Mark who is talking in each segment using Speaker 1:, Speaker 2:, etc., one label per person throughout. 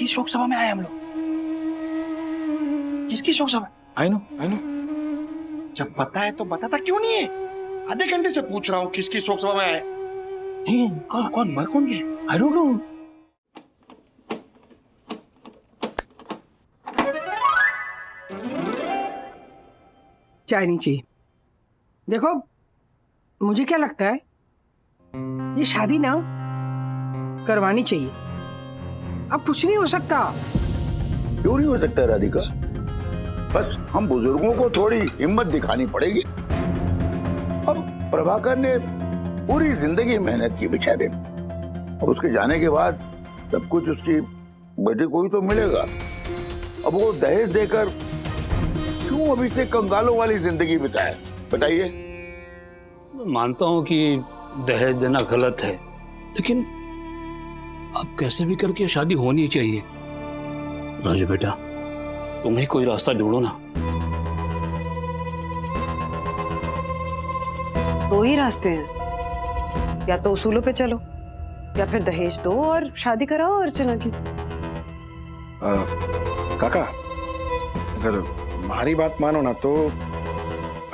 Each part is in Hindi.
Speaker 1: शोक सभा में आए हम लोग? किसकी शोक सभा?
Speaker 2: I know.
Speaker 1: जब पता है तो बताता क्यों नहीं है? आधे घंटे से पूछ रहा हूँ किसकी शोक सभा में आए।
Speaker 2: नहीं,
Speaker 1: कौन मर कौन गया?
Speaker 2: I don't know.
Speaker 3: चाय नहीं चाहिए। देखो, मुझे क्या लगता है, ये शादी ना करवानी चाहिए। अब कुछ नहीं हो सकता।
Speaker 4: क्यों नहीं हो सकता राधिका? बस हम बुजुर्गों को थोड़ी हिम्मत दिखानी पड़ेगी। अब प्रभाकर ने पूरी जिंदगी मेहनत की बेचारे, और उसके जाने के बाद सब कुछ उसकी बेटे को ही तो मिलेगा। अब वो दहेज देकर क्यों अभी से कंगालों वाली जिंदगी बिताए? बताइए।
Speaker 5: मानता हूं कि दहेज देना गलत है, लेकिन अब कैसे भी करके शादी होनी चाहिए। राजू बेटा, तुम ही कोई रास्ता ढूंढो ना।
Speaker 6: दो ही रास्ते हैं, या तो उसूलों पे चलो या फिर दहेज दो और शादी कराओ अर्चना की।
Speaker 1: काका, अगर हमारी बात मानो ना तो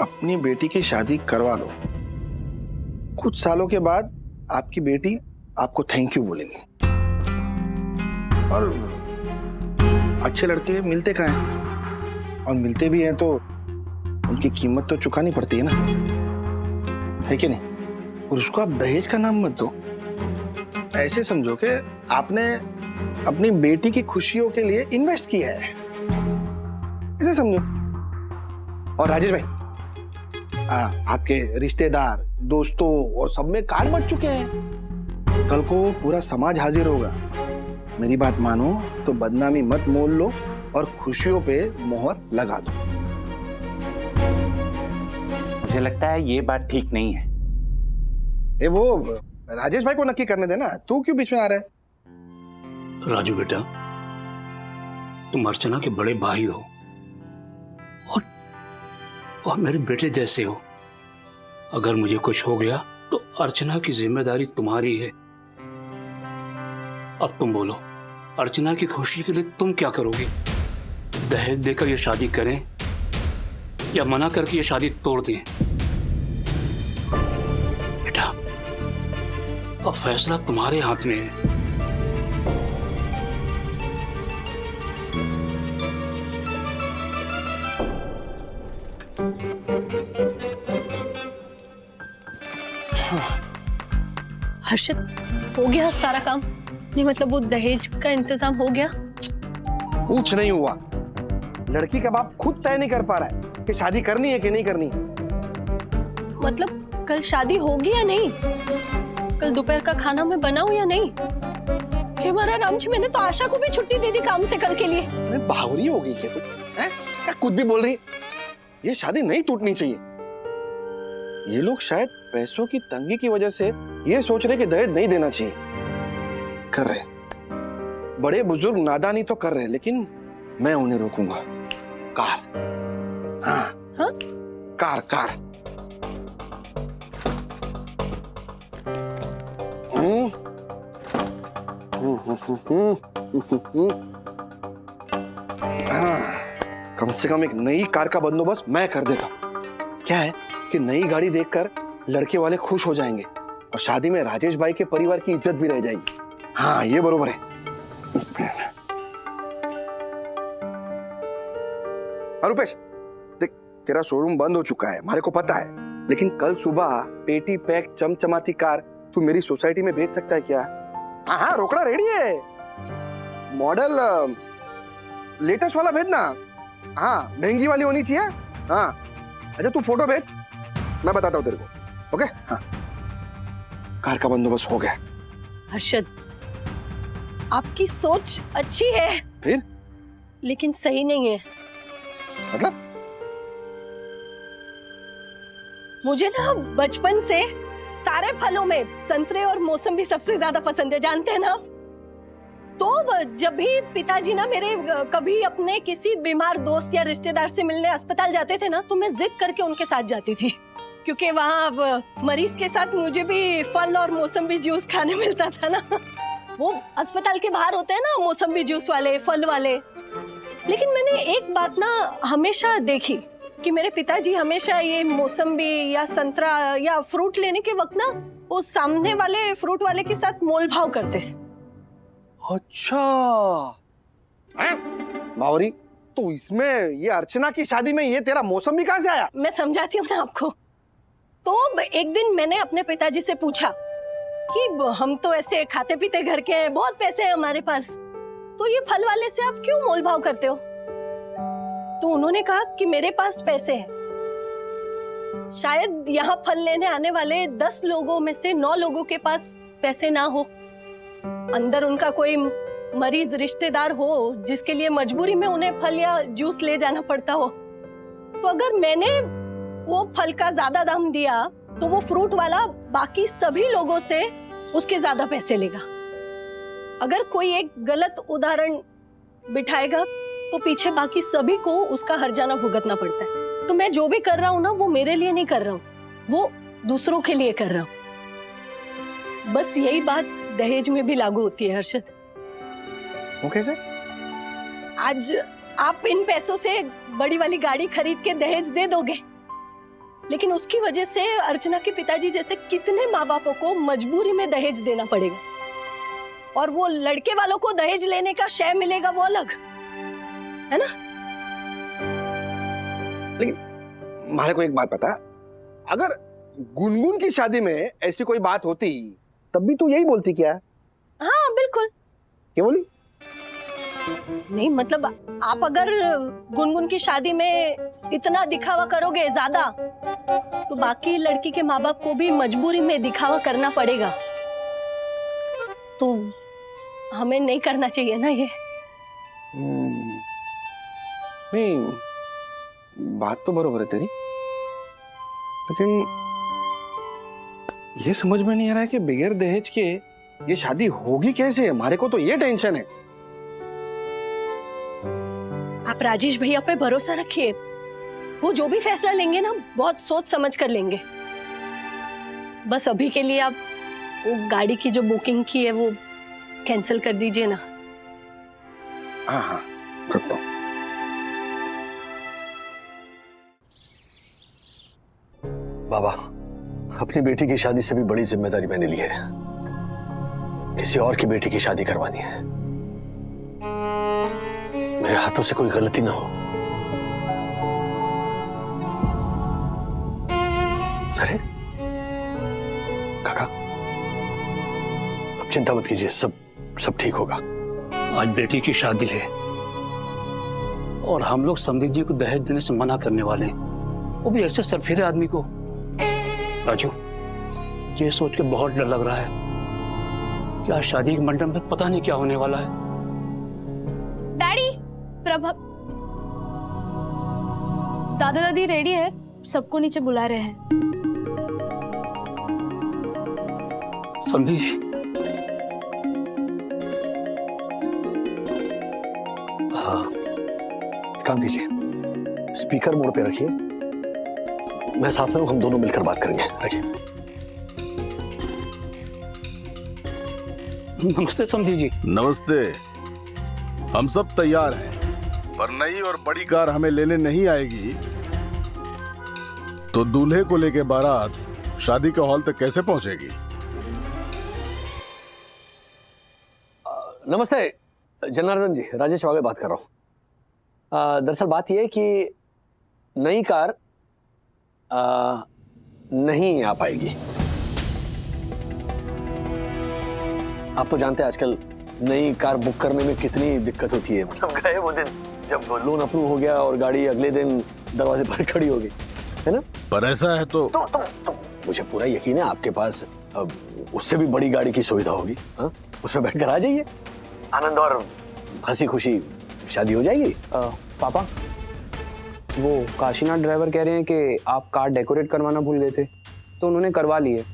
Speaker 1: अपनी बेटी की शादी करवा लो। कुछ सालों के बाद आपकी बेटी आपको थैंक यू बोलेगी। और अच्छे लड़के मिलते कहाँ हैं? और मिलते भी हैं तो उनकी कीमत तो चुकानी पड़ती है ना, है कि नहीं? और उसको आप दहेज का नाम मत दो। ऐसे समझो कि आपने अपनी बेटी की खुशियों के लिए इन्वेस्ट किया है, ऐसे समझो। और राजेश भाई, आपके रिश्तेदार, दोस्तों और सब में कार्ड बंट चुके हैं। कल को पूरा समाज हाजिर होगा। मेरी बात मानो तो बदनामी मत मोल लो और खुशियों पे मोहर लगा दो।
Speaker 7: मुझे लगता है ये बात ठीक नहीं है।
Speaker 1: वो राजेश भाई को नक्की करने देना, तू क्यों बीच में आ रहा है?
Speaker 5: राजू बेटा, तुम अर्चना के बड़े भाई हो और मेरे बेटे जैसे हो। अगर मुझे कुछ हो गया तो अर्चना की जिम्मेदारी तुम्हारी है। अब तुम बोलो, अर्चना की खुशी के लिए तुम क्या करोगे? दहेज देकर ये शादी करें या मना करके ये शादी तोड़ दें? बेटा, अब फैसला तुम्हारे हाथ में है।
Speaker 8: हर्षित, हो गया सारा काम? नहीं मतलब वो दहेज का इंतजाम हो गया?
Speaker 1: कुछ नहीं हुआ। लड़की का बाप खुद तय नहीं कर पा रहा है कि शादी करनी है कि नहीं करनी।
Speaker 8: मतलब कल शादी होगी या नहीं? कल दोपहर का खाना मैं बनाऊं या नहीं? हे मारा राम जी, मैंने तो आशा को भी छुट्टी दे दी काम से कल के लिए।
Speaker 1: अरे बावरी हो गई क्या तू? हैं? क्या कुछ भी बोल रही? ये शादी नहीं टूटनी चाहिए। ये लोग शायद पैसों की तंगी की वजह से ये सोच रहे कि दहेज नहीं देना चाहिए। कर रहे, बड़े बुजुर्ग नादानी तो कर रहे, लेकिन मैं उन्हें रोकूंगा। कार, हाँ,
Speaker 8: हाँ?
Speaker 1: Car car. कम से कम एक नई कार का बंदोबस्त मैं कर देता हूं। क्या है कि नई गाड़ी देखकर लड़के वाले खुश हो जाएंगे और शादी में राजेश भाई के परिवार की इज्जत भी रह जाएगी। हाँ, ये बरोबर है। रुपेश, देख, तेरा शोरूम बंद हो चुका है, हमारे को पता है, लेकिन कल सुबह पेटी पैक चमचमाती कार तू मेरी सोसाइटी में भेज सकता है क्या? हाँ हाँ, रोकड़ा रेडी है। मॉडल लेटेस्ट वाला भेजना। हाँ, महंगी वाली होनी चाहिए। हाँ, अच्छा तू फोटो भेज, मैं बताता हूँ तेरे को। ओके? हाँ, कार का बंदोबस्त हो गया।
Speaker 8: हर्षद, आपकी सोच अच्छी है,
Speaker 1: फिर
Speaker 8: लेकिन सही नहीं है।
Speaker 1: मतलब?
Speaker 8: मुझे ना बचपन से सारे फलों में संतरे और मौसमी सबसे ज्यादा पसंद है, जानते हैं ना? तो जब भी पिताजी ना मेरे कभी अपने किसी बीमार दोस्त या रिश्तेदार से मिलने अस्पताल जाते थे ना, तो मैं जिद करके उनके साथ जाती थी, क्योंकि वहाँ मरीज के साथ मुझे भी फल और मौसमी जूस खाने मिलता था ना। वो अस्पताल के बाहर होते हैं ना मौसम्बी जूस वाले, फल वाले। लेकिन मैंने एक बात ना हमेशा देखी कि मेरे पिताजी हमेशा ये मौसम्बी या संतरा या फ्रूट लेने के वक्त ना वो सामने वाले फ्रूट वाले के साथ मोल भाव करते थे।
Speaker 1: अच्छा बावरी, तो इसमें ये अर्चना की शादी में ये तेरा मौसमी कहाँ से आया?
Speaker 8: मैं समझाती हूँ ना आपको। तो एक दिन मैंने अपने पिताजी से पूछा कि हम तो ऐसे खाते पीते घर के हैं, बहुत पैसे हैं हमारे पास, तो ये फल वाले से आप क्यों मोल भाव करते हो? तो उन्होंने कहा कि मेरे पास पैसे हैं, शायद यहाँ फल लेने आने वाले 10 लोगों में से 9 लोगों के पास पैसे ना हो, अंदर उनका कोई मरीज रिश्तेदार हो जिसके लिए मजबूरी में उन्हें फल या जूस ले जाना पड़ता हो। तो अगर मैंने वो फल का ज्यादा दाम दिया तो वो फ्रूट वाला बाकी सभी लोगों से उसके ज्यादा पैसे लेगा। अगर कोई एक गलत उदाहरण बिठाएगा तो पीछे बाकी सभी को उसका हर्जाना भुगतना पड़ता है। तो मैं जो भी कर रहा हूँ ना वो मेरे लिए नहीं कर रहा हूँ, वो दूसरों के लिए कर रहा हूँ। बस यही बात दहेज में भी लागू होती है हर्षद।
Speaker 1: वो कैसे?
Speaker 8: आज आप इन पैसों से बड़ी वाली गाड़ी खरीद के दहेज दे दोगे, लेकिन उसकी वजह से अर्चना के पिताजी जैसे कितने माँ बापों को मजबूरी में दहेज देना पड़ेगा, और वो लड़के वालों को दहेज लेने का शय मिलेगा वो अलग है ना।
Speaker 1: लेकिन मारे को एक बात पता, अगर गुनगुन की शादी में ऐसी कोई बात होती तब भी तू यही बोलती क्या?
Speaker 8: हाँ बिल्कुल।
Speaker 1: क्या बोली?
Speaker 8: नहीं मतलब आप अगर गुनगुन की शादी में इतना दिखावा करोगे ज्यादा तो बाकी लड़की के माँ बाप को भी मजबूरी में दिखावा करना पड़ेगा, तो हमें नहीं करना चाहिए ना ये।
Speaker 1: नहीं, बात तो बरोबर है तेरी, लेकिन ये समझ में नहीं आ रहा है कि बगैर दहेज के ये शादी होगी कैसे? हमारे को तो ये टेंशन है।
Speaker 8: आप राजेश भैया पे भरोसा रखिए, वो जो भी फैसला लेंगे ना बहुत सोच समझ कर लेंगे। बस अभी के लिए आप वो गाड़ी की जो बुकिंग की है वो कैंसिल कर दीजिए ना।
Speaker 1: हाँ हाँ करता हूँ।
Speaker 2: बाबा, अपनी बेटी की शादी से भी बड़ी जिम्मेदारी मैंने ली है। किसी और की बेटी की शादी करवानी है। मेरे हाथों से कोई गलती ना हो। अरे काका, अब चिंता मत कीजिए, सब ठीक होगा।
Speaker 5: आज बेटी की शादी है और हम लोग समधी जी को दहेज देने से मना करने वाले हैं, वो भी ऐसे सरफिरे आदमी को। राजू, ये सोच के बहुत डर लग रहा है कि आज शादी के मंडप में पता नहीं क्या होने वाला है।
Speaker 9: डैडी, प्रभा, दादा दादी रेडी है, सबको नीचे बुला रहे हैं।
Speaker 5: समधी जी,
Speaker 2: हाँ, काम कीजिए, स्पीकर मोड पे रखिए, मैं साथ में हूं, हम दोनों मिलकर बात करेंगे। रखिए।
Speaker 5: नमस्ते समधी जी।
Speaker 10: नमस्ते। हम सब तैयार हैं, पर नई और बड़ी कार हमें लेने नहीं आएगी तो दूल्हे को लेके बारात शादी के हॉल तक कैसे पहुंचेगी?
Speaker 2: नमस्ते जनार्दन जी, राजेश वाले बात कर रहा हूँ। दरअसल बात यह है कि नई कार नहीं आ पाएगी। आप तो जानते हैं आजकल नई कार बुक करने में कितनी दिक्कत होती है। मतलब गए वो दिन जब लोन अप्रूव हो गया और गाड़ी अगले दिन दरवाजे पर खड़ी हो गई, है ना?
Speaker 10: पर ऐसा है तो
Speaker 2: मुझे पूरा यकीन है आपके पास अब उससे भी बड़ी गाड़ी की सुविधा होगी। हाँ, उसमें बैठकर आ जाइए, आनंद और हंसी खुशी शादी हो जाएगी।
Speaker 11: पापा, वो काशीनाथ ड्राइवर कह रहे हैं कि आप कार डेकोरेट करवाना भूल गए थे, तो उन्होंने करवा ली है।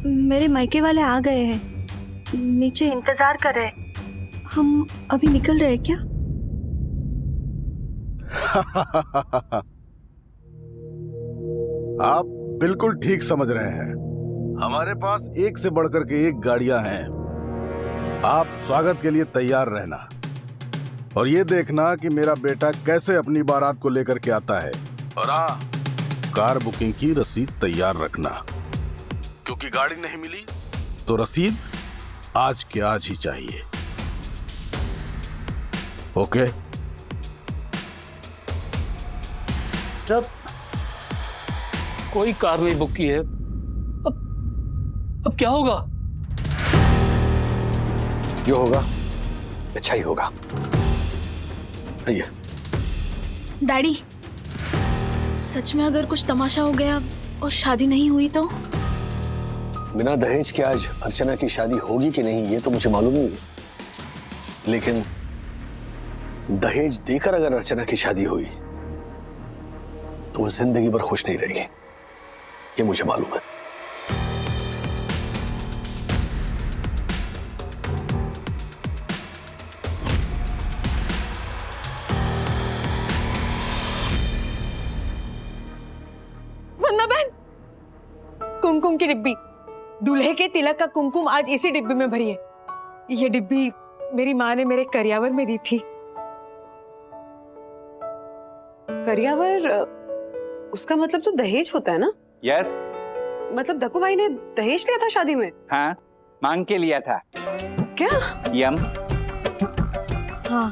Speaker 9: मेरे मायके वाले आ गए हैं, नीचे इंतजार कर रहे हैं। हम अभी निकल रहे हैं क्या?
Speaker 10: आप बिल्कुल ठीक समझ रहे हैं। हमारे पास एक से बढ़कर के एक गाड़ियां हैं। आप स्वागत के लिए तैयार रहना और ये देखना कि मेरा बेटा कैसे अपनी बारात को लेकर के आता है। और हाँ, कार बुकिंग की रसीद तैयार रखना, क्योंकि गाड़ी नहीं मिली तो रसीद आज के आज ही चाहिए। ओके?
Speaker 5: जब कोई कार नहीं बुक की है, अब क्या होगा?
Speaker 2: जो होगा अच्छा ही होगा। आइए।
Speaker 9: डैडी, सच में अगर कुछ तमाशा हो गया और शादी नहीं हुई तो?
Speaker 2: बिना दहेज के आज अर्चना की शादी होगी कि नहीं ये तो मुझे मालूम नहीं है, लेकिन दहेज देकर अगर अर्चना की शादी हुई तो वो जिंदगी भर खुश नहीं रहेगी, ये मुझे मालूम है।
Speaker 6: वंदना बहन, कुमकुम की डिब्बी, दूल्हे के तिलक का कुमकुम आज इसी डिब्बी में भरी है। ये डिब्बी मेरी माँ ने मेरे करियावर में दी थी।
Speaker 12: करियावर, उसका मतलब तो दहेज होता है ना?
Speaker 7: यस।
Speaker 12: मतलब दक्कू भाई ने दहेज लिया था शादी में?
Speaker 7: हाँ, मांग के लिया था।
Speaker 12: क्या?
Speaker 7: यम।
Speaker 12: हाँ,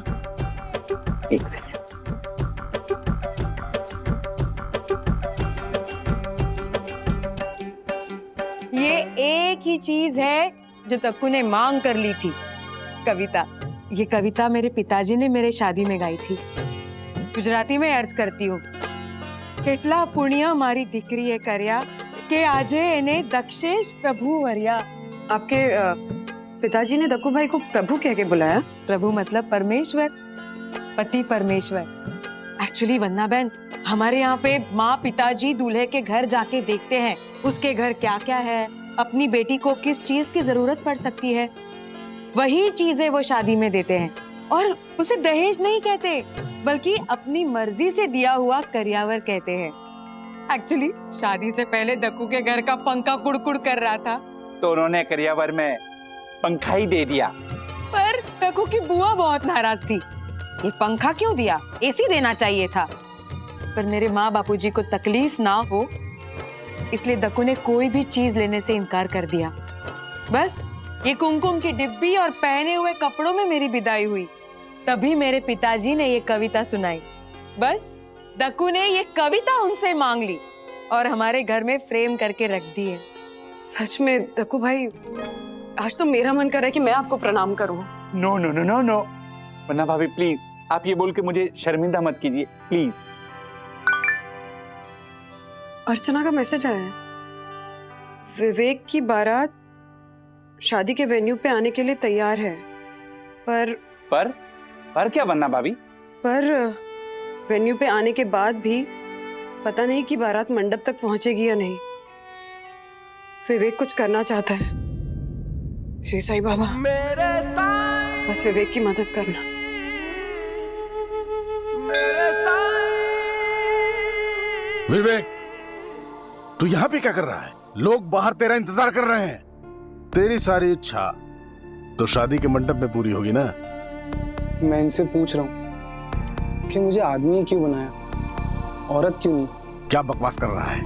Speaker 12: एक सेकंड।
Speaker 6: ये एक ही चीज है जो दक्कू ने मांग कर ली थी, कविता। ये कविता मेरे पिताजी ने मेरे शादी में गाई थी। गुजराती में अर्ज करती हूँ, કેટલા પુણ્ય મારી દીકરીએ કર્યા કે આજે એને દક્ષેશ પ્રભુ વર્યા।
Speaker 12: आपके पिताजी ने दक्कू भाई को प्रभु कह के बुलाया?
Speaker 6: प्रभु मतलब परमेश्वर, पति परमेश्वर। एक्चुअली वंदना बहन, हमारे यहाँ पे माँ पिताजी दूल्हे के घर जाके देखते हैं उसके घर क्या क्या है, अपनी बेटी को किस चीज की जरूरत पड़ सकती है, वही चीजें वो शादी में देते हैं। और उसे दहेज नहीं कहते, बल्कि अपनी मर्जी से दिया हुआ करियावर कहते हैं। एक्चुअली शादी से पहले दक्कू के घर का पंखा कुड़कुड़ कर रहा था,
Speaker 7: तो उन्होंने करियावर में पंखा ही दे दिया।
Speaker 6: पर दक्कू की बुआ बहुत नाराज थी। ये पंखा क्यों दिया, एसी देना चाहिए था। पर मेरे माँ बापूजी को तकलीफ ना हो इसलिए दक्कू ने कोई भी चीज लेने से इनकार कर दिया। बस ये कुमकुम की डिब्बी और पहने हुए कपड़ों में मेरी विदाई हुई। तभी मेरे पिताजी ने ये कविता सुनाई। बस दक्कू ने ये कविता उनसे मांग ली और हमारे घर में फ्रेम करके रख दी है।
Speaker 12: सच में दक्कू भाई, आज तो मेरा मन कर रहा है कि मैं आपको प्रणाम करूं।
Speaker 7: No no no no no, वन्ना भाभी प्लीज, आप ये बोल के मुझे शर्मिंदा मत कीजिए प्लीज।
Speaker 12: अर्चना का मैसेज आया है। विवेक की बारात शादी के वेन्यू पे आने के लिए तैयार है, पर
Speaker 7: क्या वन्ना भाभी?
Speaker 12: पर वेन्यू पे आने के बाद भी पता नहीं कि बारात मंडप तक पहुंचेगी या नहीं। विवेक कुछ करना चाहता है। हे साईं बाबा, बस विवेक की मदद करना।
Speaker 10: विवेक, तू यहाँ पे क्या कर रहा है? लोग बाहर तेरा इंतजार कर रहे हैं। तेरी सारी इच्छा तो शादी के मंडप में पूरी होगी ना?
Speaker 11: मैं इनसे पूछ रहा हूँ कि मुझे आदमी क्यों बनाया, औरत क्यों नहीं?
Speaker 10: क्या बकवास कर रहा है?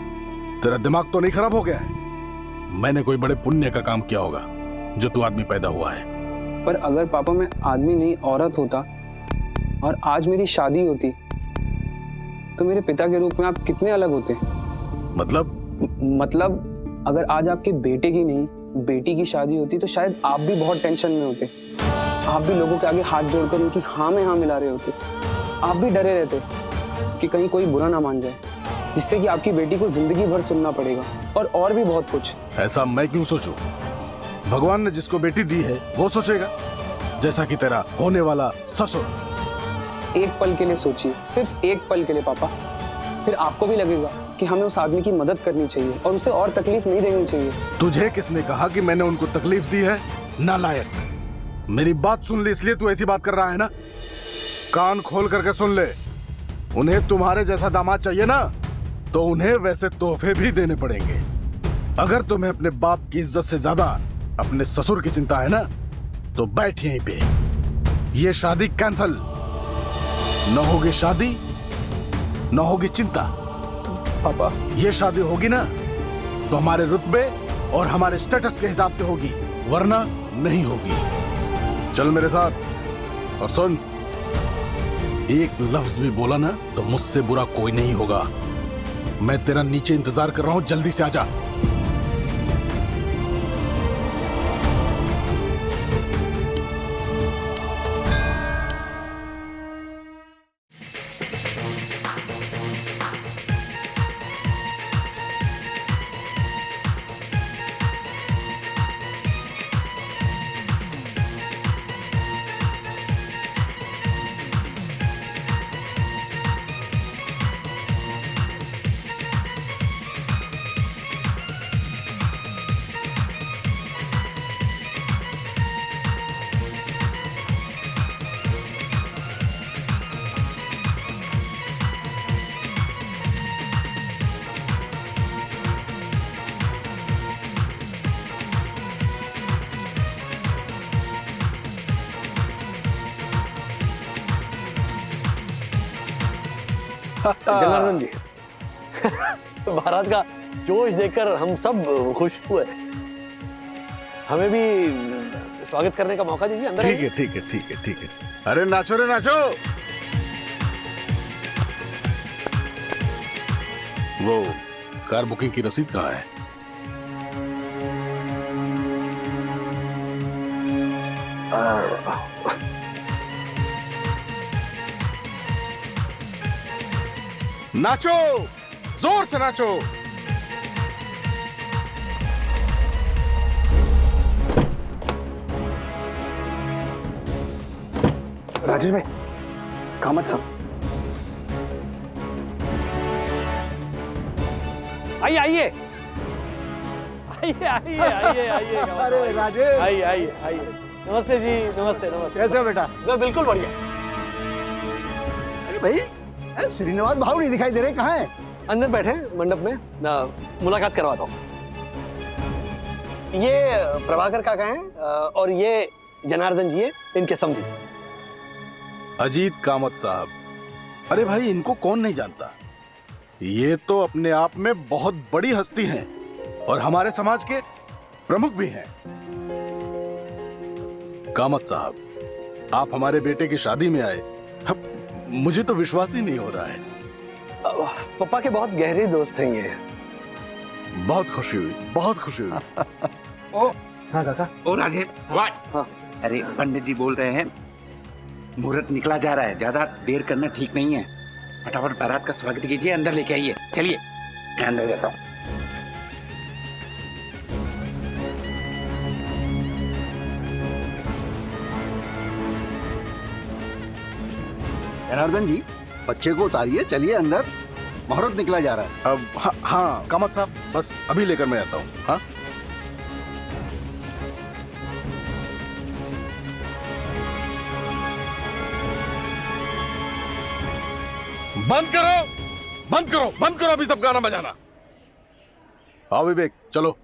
Speaker 10: तेरा दिमाग तो नहीं खराब हो गया है? मैंने कोई बड़े पुण्य का काम किया होगा जो तू आदमी पैदा हुआ है।
Speaker 11: पर अगर पापा मैं आदमी नहीं औरत होता और आज मेरी शादी होती तो मेरे पिता के रूप में आप कितने अलग होते? मतलब अगर आज आपके बेटे की नहीं बेटी की शादी होती तो शायद आप भी बहुत टेंशन में होते। आप भी लोगों के आगे हाथ जोड़कर उनकी हाँ में हाँ मिला रहे होते। आप भी डरे रहते कि कहीं कोई बुरा ना मान जाए, जिससे कि आपकी बेटी को जिंदगी भर सुनना पड़ेगा और भी बहुत कुछ।
Speaker 10: ऐसा मैं क्यों सोचूं? भगवान ने जिसको बेटी दी है वो सोचेगा, जैसा कि तेरा होने वाला ससुर।
Speaker 11: एक पल के लिए सोचिए, सिर्फ एक पल के लिए पापा, फिर आपको भी लगेगा कि हमें उस आदमी की मदद करनी चाहिए और उसे और तकलीफ नहीं देनी चाहिए।
Speaker 10: तुझे किसने कहा कि मैंने उनको तकलीफ दी है? नालायक, मेरी बात सुन ले, इसलिए तू ऐसी बात कर रहा है ना? कान खोल करके सुन ले, उन्हें तुम्हारे जैसा दामाद चाहिए ना, तो उन्हें वैसे तोहफे भी देने पड़ेंगे। अगर तुम्हें अपने बाप की इज्जत से ज्यादा अपने ससुर की चिंता है ना, तो बैठ यहीं पे। ये शादी कैंसल। न होगी शादी, न होगी चिंता।
Speaker 11: पापा,
Speaker 10: ये शादी होगी ना तो हमारे रुतबे और हमारे स्टेटस के हिसाब से होगी, वरना नहीं होगी। चल मेरे साथ। और सुन, एक लफ्ज भी बोला ना तो मुझसे बुरा कोई नहीं होगा। मैं तेरा नीचे इंतजार कर रहा हूं, जल्दी से आजा।
Speaker 2: जनार्दन जी, बारात का जोश देखकर हम सब खुश हुए। हमें भी स्वागत करने का मौका दीजिए। अंदर
Speaker 10: ठीक है, ठीक है, ठीक है, ठीक है। अरे नाचो रे नाचो। वो कार बुकिंग की रसीद कहाँ है? नाचो, जोर से नाचो।
Speaker 1: राजेश भाई, कामत साहब।
Speaker 2: आइए आइए आइए आइए आइए आइए।
Speaker 1: अरे राजेश,
Speaker 2: आइए आइए आइए। नमस्ते जी, नमस्ते नमस्ते।
Speaker 1: कैसे हो बेटा?
Speaker 2: मैं बिल्कुल बढ़िया।
Speaker 1: अरे भाई, श्रीनिवास भाव नहीं दिखाई दे रहे, कहाँ हैं?
Speaker 2: अंदर बैठे मंडप में, मुलाकात करवाता हूँ। ये प्रभाकर काका हैं और ये जनार्दन जी हैं, इनके समधी।
Speaker 10: अजीत कामत साहब। अरे भाई, इनको कौन नहीं जानता? ये तो अपने आप में बहुत बड़ी हस्ती हैं और हमारे समाज के प्रमुख भी हैं। कामत साहब, आप हमारे बेटे की शादी में आए, मुझे तो विश्वास ही नहीं हो रहा है।
Speaker 2: पापा के बहुत गहरे दोस्त हैं ये।
Speaker 10: बहुत खुशी हुई, बहुत खुशी हुई।
Speaker 7: ओ
Speaker 2: हाँ काका।
Speaker 7: ओ राजेश,
Speaker 2: हाँ।
Speaker 7: अरे पंडित जी बोल रहे हैं मुहूर्त निकला जा रहा है, ज्यादा देर करना ठीक नहीं है। फटाफट बारात का स्वागत कीजिए, अंदर लेके आइए। चलिए, मैं अंदर जाता हूँ।
Speaker 1: जनार्दन जी, बच्चे को उतारिए, चलिए अंदर, मुहूर्त निकला जा रहा है।
Speaker 10: अब हाँ कामत साहब, बस अभी लेकर मैं आता हूँ। हाँ, बंद करो, बंद करो, बंद करो अभी सब गाना बजाना। आओ विवेक, चलो।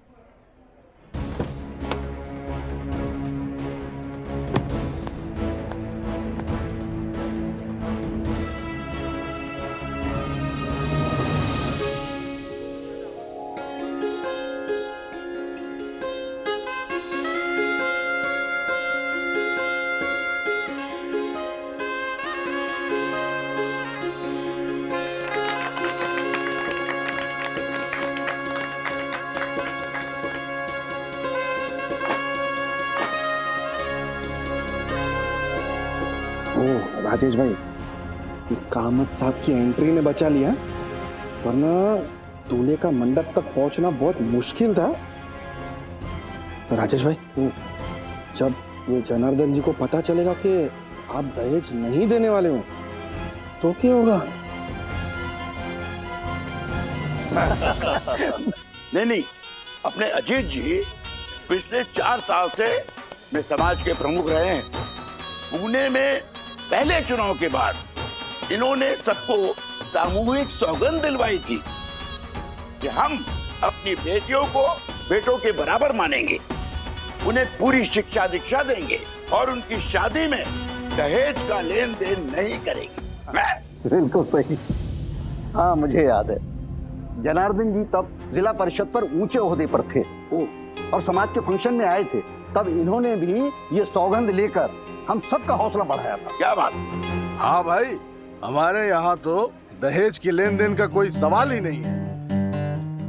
Speaker 1: राजेश भाई, ये कामत साहब की एंट्री ने बचा लिया, वरना दूल्हे का मंडप तक पहुंचना बहुत मुश्किल था। राजेश भाई, जब ये जनार्दन जी को पता चलेगा कि आप दहेज नहीं देने वाले हो तो क्या होगा?
Speaker 4: नहीं, अपने अजीत जी पिछले 4 साल से अपने समाज के प्रमुख रहे हैं। पुणे में पहले चुनाव के बाद इन्होंने सबको सामूहिक सौगंध दिलवाई थी कि हम अपनी बेटियों को बेटों के बराबर मानेंगे, उन्हें पूरी शिक्षा दीक्षा देंगे और उनकी शादी में दहेज का लेन देन नहीं करेंगे।
Speaker 13: बिल्कुल सही। हाँ, मुझे याद है, जनार्दन जी तब जिला परिषद पर ऊंचे ओहदे पर थे और समाज के फंक्शन में आए थे। तब इन्होंने भी ये सौगंध लेकर हम सबका हौसला बढ़ाया था।
Speaker 4: क्या बात?
Speaker 10: हाँ भाई, हमारे यहाँ तो दहेज के लेन देन का कोई सवाल ही नहीं है।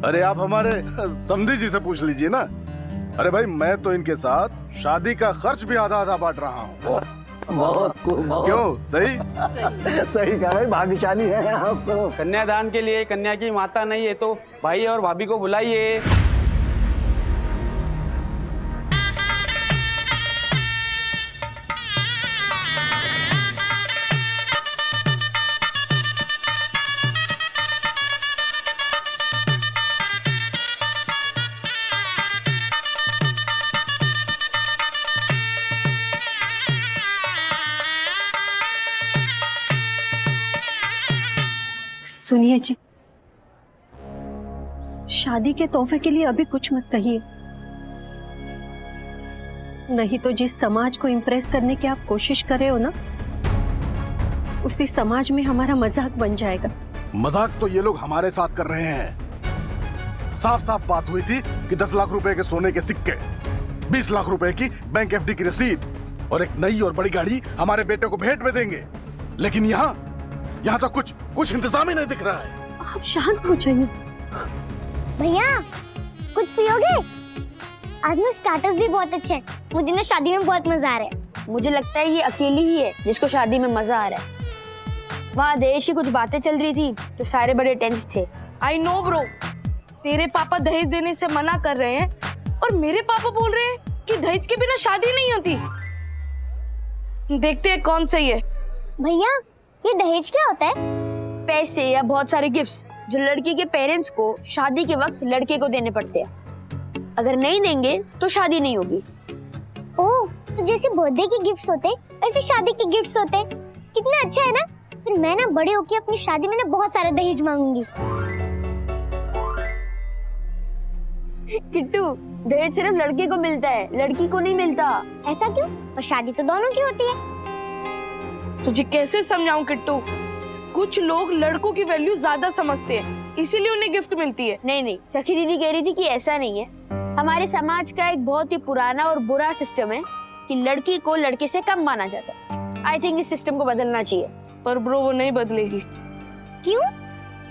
Speaker 10: अरे आप हमारे समधी जी से पूछ लीजिए ना। अरे भाई, मैं तो इनके साथ शादी का खर्च भी आधा आधा बांट रहा हूँ।
Speaker 13: बहुत
Speaker 10: क्यों? सही
Speaker 13: सही कहा भाई, भाग्यशाली है आप तो।
Speaker 11: कन्यादान के लिए कन्या की माता नहीं है तो भाई और भाभी को बुलाइए।
Speaker 9: सुनिए जी, शादी के तोहफे के लिए अभी कुछ मत कहिए, नहीं तो जिस समाज को इम्प्रेस करने की आप कोशिश कर रहे हो ना, उसी समाज में हमारा मजाक बन जाएगा।
Speaker 10: मजाक तो ये लोग हमारे साथ कर रहे हैं। साफ साफ बात हुई थी कि 10 लाख रुपए के सोने के सिक्के, 20 लाख रुपए की बैंक एफडी की रसीद और एक नई और बड़ी गाड़ी हमारे बेटे को भेंट में देंगे। लेकिन यहाँ तो कुछ इंतजाम ही नहीं दिख रहा है।
Speaker 9: आप शांत हो जाइए।
Speaker 14: भैया, कुछ पियोगे? आज ना स्टार्टर्स भी बहुत अच्छे हैं। मुझे ना शादी में बहुत मजा आ रहा है।
Speaker 15: मुझे लगता है ये अकेली ही है जिसको शादी में मजा आ रहा है। वहाँ दहेज की कुछ बातें चल रही थी तो सारे बड़े टेंस थे।
Speaker 8: आई नो ब्रो, तेरे पापा दहेज देने से मना कर रहे हैं और मेरे पापा बोल रहे हैं कि दहेज के बिना शादी नहीं होती। देखते हैं कौन सही है।
Speaker 14: भैया, ये दहेज क्या होता है?
Speaker 15: पैसे या बहुत सारे गिफ्ट्स जो लड़की के पेरेंट्स को शादी के वक्त लड़के को देने पड़ते हैं। अगर नहीं देंगे तो शादी नहीं होगी।
Speaker 14: ओह, तो जैसे बर्थडे के गिफ्ट्स होते ऐसे शादी के गिफ्ट्स होते। कितना अच्छा है ना। फिर मैं ना बड़े होके अपनी शादी में ना बहुत सारा दहेज मांगूंगी।
Speaker 15: किट्टू, दहेज सिर्फ लड़के को मिलता है, लड़की को नहीं मिलता।
Speaker 14: ऐसा क्यों? और शादी तो दोनों की होती है।
Speaker 8: तुझे कैसे समझाऊं किट्टू? कुछ लोग लड़कों की वैल्यू ज्यादा समझते हैं, इसीलिए उन्हें गिफ्ट मिलती है।
Speaker 15: नहीं, सखी दीदी कह रही थी कि ऐसा नहीं है। हमारे समाज का एक बहुत ही पुराना और बुरा सिस्टम है कि लड़की को लड़के से कम माना जाता। आई थिंक इस सिस्टम को बदलना चाहिए।
Speaker 8: पर ब्रो, वो नहीं बदलेगी।
Speaker 14: क्यों?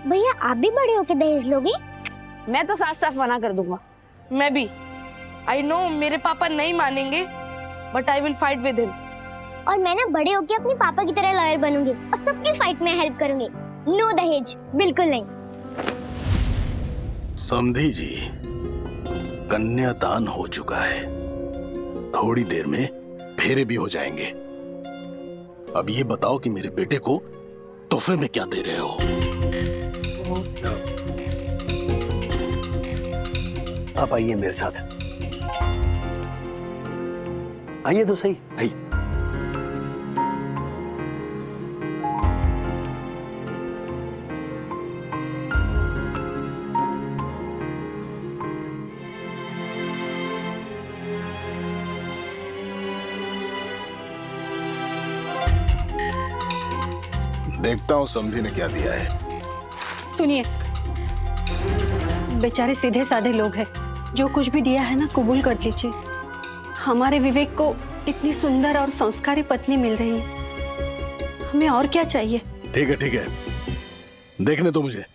Speaker 14: भैया, आप भी बड़े होके दहेज लोगे?
Speaker 15: मैं तो साफ साफ मना कर दूंगा।
Speaker 8: मैं भी। आई नो मेरे पापा नहीं मानेंगे, but I will fight with him.
Speaker 14: और मैं ना बड़े होके अपने पापा की तरह लॉयर बनूंगी और सबकी फाइट में हेल्प करूंगी। नो दहेज, बिल्कुल नहीं।
Speaker 10: समधी जी, कन्यादान हो चुका है, थोड़ी देर में फेरे भी हो जाएंगे। अब ये बताओ कि मेरे बेटे को तोहफे में क्या दे रहे हो?
Speaker 2: आप आइए मेरे साथ, आइए तो सही, आइए।
Speaker 10: देखता हूँ समधी ने क्या दिया है।
Speaker 9: सुनिए, बेचारे सीधे साधे लोग हैं, जो कुछ भी दिया है ना कबूल कर लीजिए। हमारे विवेक को इतनी सुंदर और संस्कारी पत्नी मिल रही है, हमें और क्या चाहिए?
Speaker 10: ठीक है, देखने दो मुझे।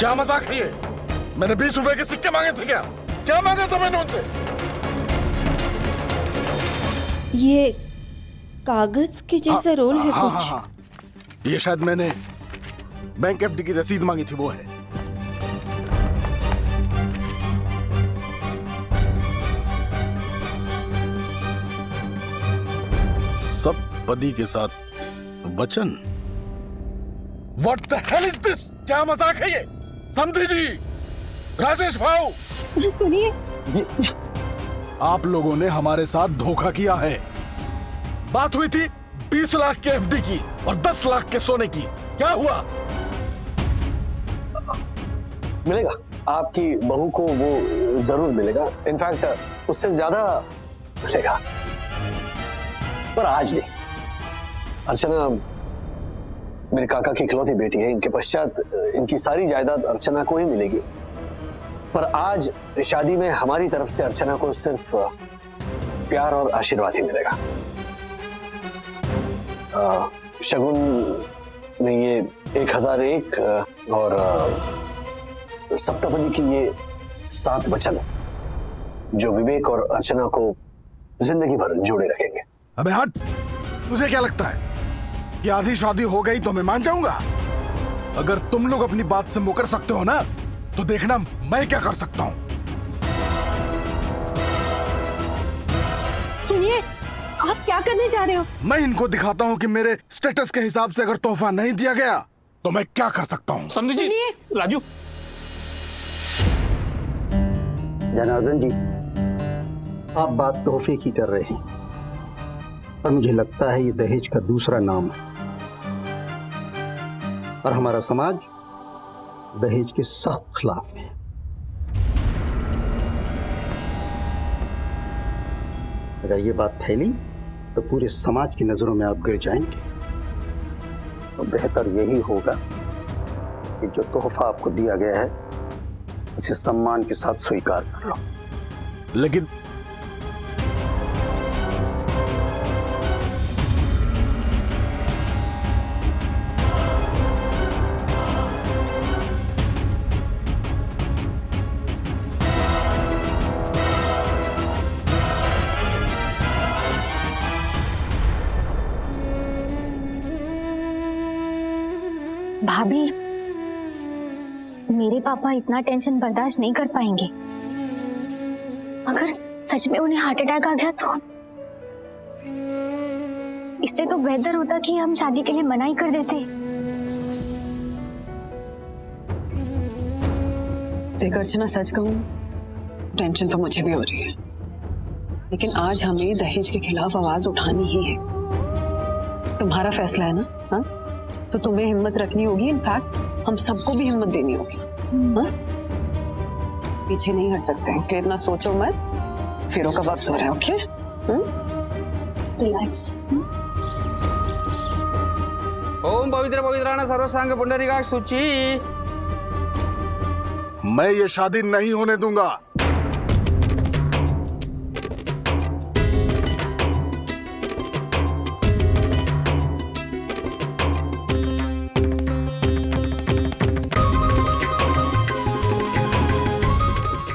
Speaker 10: क्या मजाक है ये? मैंने 20 रुपए के सिक्के मांगे थे क्या मांगा था मैंने उनसे?
Speaker 9: ये कागज के जैसा रोल है कुछ।
Speaker 10: हाँ। ये शायद मैंने बैंक एफडी की रसीद मांगी थी, वो है। सब पति के साथ वचन। What the hell is this? क्या मजाक है ये? समधी जी, राजेश भाऊ
Speaker 9: सुनिए
Speaker 10: जी, आप लोगों ने हमारे साथ धोखा किया है। बात हुई थी 20 लाख के एफडी की और 10 लाख के सोने की, क्या हुआ?
Speaker 2: मिलेगा, आपकी बहू को वो जरूर मिलेगा, इनफैक्ट उससे ज्यादा मिलेगा, पर आज नहीं। अर्चना मेरे काका की इकलौती बेटी है, इनके पश्चात इनकी सारी जायदाद अर्चना को ही मिलेगी। पर आज शादी में हमारी तरफ से अर्चना को सिर्फ प्यार और आशीर्वाद ही मिलेगा। शगुन में ये 1001 और सप्तपदी की ये 7 वचन जो विवेक और अर्चना को जिंदगी भर जोड़े रखेंगे।
Speaker 10: अबे हट, तुझे क्या लगता है कि आधी शादी हो गई तो मैं मान जाऊंगा? अगर तुम लोग अपनी बात से मुकर सकते हो ना, तो देखना मैं क्या कर सकता हूं।
Speaker 9: सुनिए, आप क्या करने जा रहे हो?
Speaker 10: मैं इनको दिखाता हूं कि मेरे स्टेटस के हिसाब से अगर तोहफा नहीं दिया गया तो मैं क्या कर सकता हूं।
Speaker 5: समझी जी, राजू।
Speaker 13: जनार्दन जी, आप बात तोहफे की कर रहे हैं, पर मुझे लगता है ये दहेज का दूसरा नाम है और हमारा समाज दहेज के सख्त खिलाफ है। अगर ये बात फैली तो पूरे समाज की नजरों में आप गिर जाएंगे। तो बेहतर यही होगा कि जो तोहफा आपको दिया गया है इसे सम्मान के साथ स्वीकार कर लो।
Speaker 10: लेकिन
Speaker 14: भाभी, मेरे पापा इतना टेंशन बर्दाश्त नहीं कर पाएंगे। अगर सच में उन्हें हार्ट अटैक आ गया तो इससे तो बेहतर होता कि हम शादी के लिए मना ही कर देते।
Speaker 12: देख अर्चना, सच कहूं टेंशन तो मुझे भी हो रही है, लेकिन आज हमें दहेज के खिलाफ आवाज उठानी ही है। तुम्हारा फैसला है ना? हाँ, तो तुम्हें हिम्मत रखनी होगी। इनफैक्ट हम सबको भी हिम्मत देनी होगी। हाँ? पीछे नहीं हट सकते, इसलिए इतना सोचो मत। फेरों का वक्त हो रहा है। Okay,
Speaker 14: relax.
Speaker 11: ओम पवित्र पवित्राण सर्वसांग पुंडरीकाक्ष शुचि।
Speaker 10: मैं ये शादी नहीं होने दूंगा।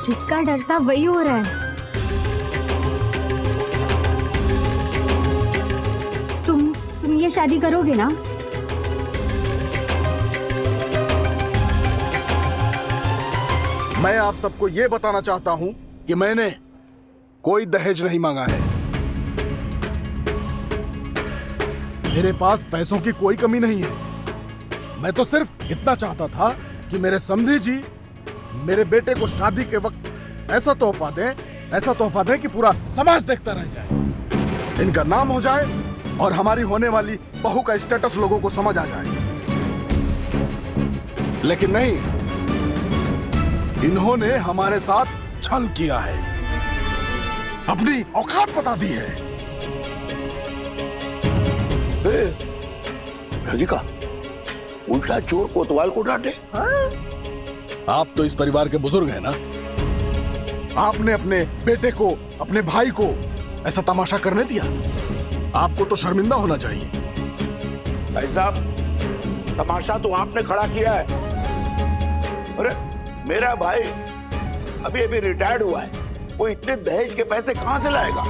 Speaker 14: जिसका डर था वही हो रहा है। तुम ये शादी करोगे ना?
Speaker 10: मैं आप सबको ये बताना चाहता हूं कि मैंने कोई दहेज नहीं मांगा है। मेरे पास पैसों की कोई कमी नहीं है। मैं तो सिर्फ इतना चाहता था कि मेरे समधी जी मेरे बेटे को शादी के वक्त ऐसा तोहफा दें कि पूरा समाज देखता रह जाए, इनका नाम हो जाए और हमारी होने वाली बहू का स्टेटस लोगों को समझ आ जाए। लेकिन नहीं, इन्होंने हमारे साथ छल किया है, अपनी औकात बता दी है।
Speaker 4: राधिका, उल्टा चोर कोतवाल को डांटे।
Speaker 10: आप तो इस परिवार के बुजुर्ग हैं ना। आपने अपने बेटे को, अपने भाई को ऐसा तमाशा करने दिया? आपको तो शर्मिंदा होना चाहिए।
Speaker 4: भाई साहब, तमाशा तो आपने खड़ा किया है। अरे मेरा भाई अभी अभी रिटायर्ड हुआ है, वो इतने दहेज के पैसे कहां से लाएगा?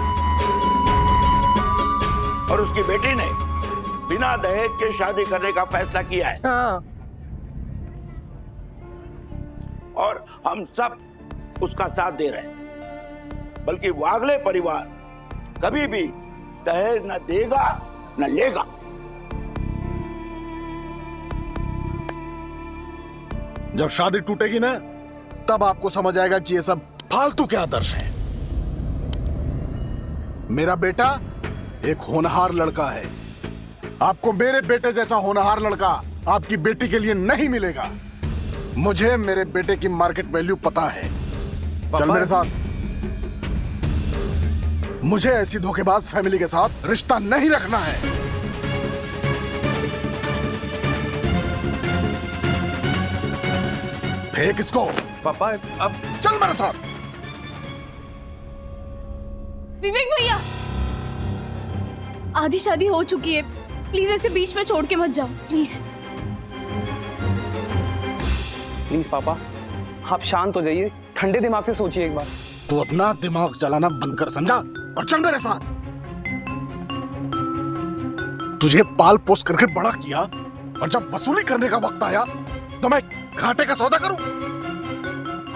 Speaker 4: और उसकी बेटी ने बिना दहेज के शादी करने का फैसला किया है।
Speaker 3: हाँ।
Speaker 4: और हम सब उसका साथ दे रहे हैं। बल्कि वागले परिवार कभी भी दहेज न देगा न लेगा।
Speaker 10: जब शादी टूटेगी ना, तब आपको समझ आएगा कि ये सब फालतू के आदर्श हैं। मेरा बेटा एक होनहार लड़का है। आपको मेरे बेटे जैसा होनहार लड़का आपकी बेटी के लिए नहीं मिलेगा। मुझे मेरे बेटे की मार्केट वैल्यू पता है। चल मेरे साथ। मुझे ऐसी धोखेबाज फैमिली के साथ रिश्ता नहीं रखना है। फेंक इसको।
Speaker 11: पापा अब
Speaker 10: चल मेरे साथ।
Speaker 8: विवेक भैया, आधी शादी हो चुकी है, प्लीज ऐसे बीच में छोड़ के मत जाओ, प्लीज।
Speaker 11: प्लीज पापा, आप शांत हो जाइए, ठंडे दिमाग से सोचिए एक बार।
Speaker 10: तू अपना दिमाग चलाना बंद कर, समझा? और चल मेरे साथ। तुझे पाल पोस करके बड़ा किया और जब वसूली करने का वक्त आया तो मैं घाटे का सौदा करूं?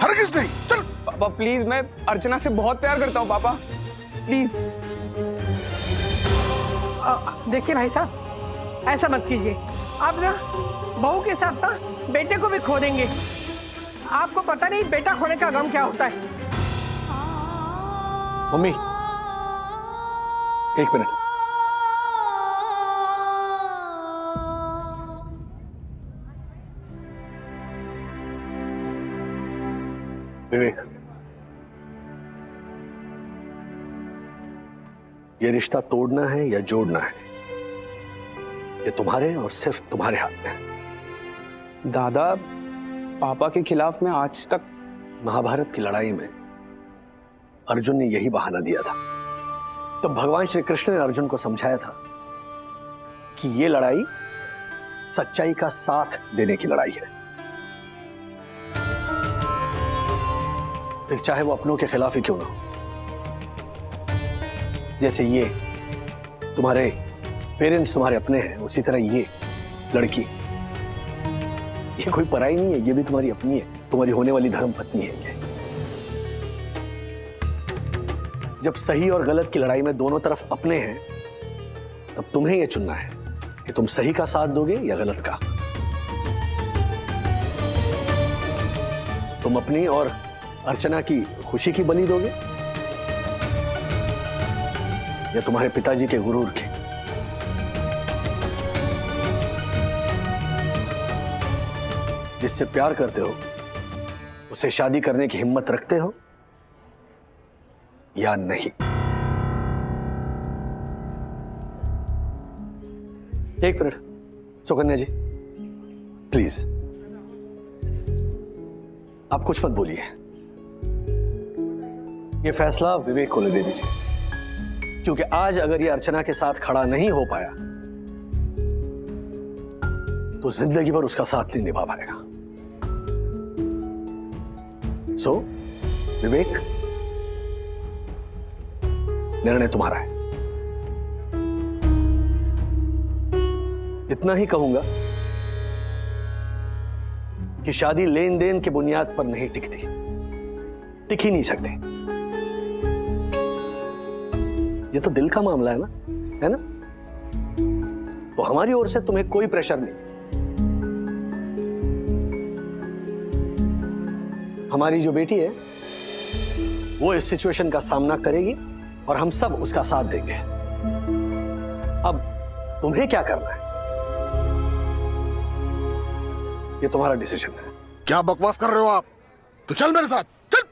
Speaker 10: हरगिज नहीं। चल
Speaker 11: पापा प्लीज, मैं अर्चना से बहुत प्यार करता हूँ पापा, प्लीज।
Speaker 3: देखिए भाई साहब, ऐसा मत कीजिए। आप ना बहू के साथ ना बेटे को भी खो देंगे। आपको पता नहीं बेटा खोने का गम क्या होता है।
Speaker 2: मम्मी, एक मिनट। विवेक, ये रिश्ता तोड़ना है या जोड़ना है, ये तुम्हारे और सिर्फ तुम्हारे हाथ में है।
Speaker 11: दादा, पापा के खिलाफ मैं आज तक
Speaker 2: महाभारत की लड़ाई में अर्जुन ने यही बहाना दिया था। तब भगवान श्री कृष्ण ने अर्जुन को समझाया था कि ये लड़ाई सच्चाई का साथ देने की लड़ाई है। फिर चाहे वो अपनों के खिलाफ ही क्यों ना हो। जैसे ये तुम्हारे पेरेंट्स तुम्हारे अपने हैं, उसी तरह ये लड़की, ये कोई पराई नहीं है, ये भी तुम्हारी अपनी है, तुम्हारी होने वाली धर्म पत्नी है ये। जब सही और गलत की लड़ाई में दोनों तरफ अपने हैं, तब तुम्हें यह चुनना है कि तुम सही का साथ दोगे या गलत का। तुम अपनी और अर्चना की खुशी की बलि दोगे या तुम्हारे पिताजी के गुरूर के। जिससे प्यार करते हो उसे शादी करने की हिम्मत रखते हो या नहीं। एक मिनट सुकन्या जी, प्लीज आप कुछ मत बोलिए। ये फैसला विवेक को ले दे दीजिए, क्योंकि आज अगर ये अर्चना के साथ खड़ा नहीं हो पाया तो जिंदगी भर उसका साथ नहीं निभा पाएगा। सो विवेक, निर्णय तुम्हारा है। इतना ही कहूंगा कि शादी लेन देन के बुनियाद पर नहीं टिकती, टिक ही नहीं सकती। ये तो दिल का मामला है ना? तो हमारी ओर से तुम्हें कोई प्रेशर नहीं। हमारी जो बेटी है वो इस सिचुएशन का सामना करेगी और हम सब उसका साथ देंगे। अब तुम्हें क्या करना है ये तुम्हारा डिसीजन है।
Speaker 10: क्या बकवास कर रहे हो आप? तो चल मेरे साथ, चल।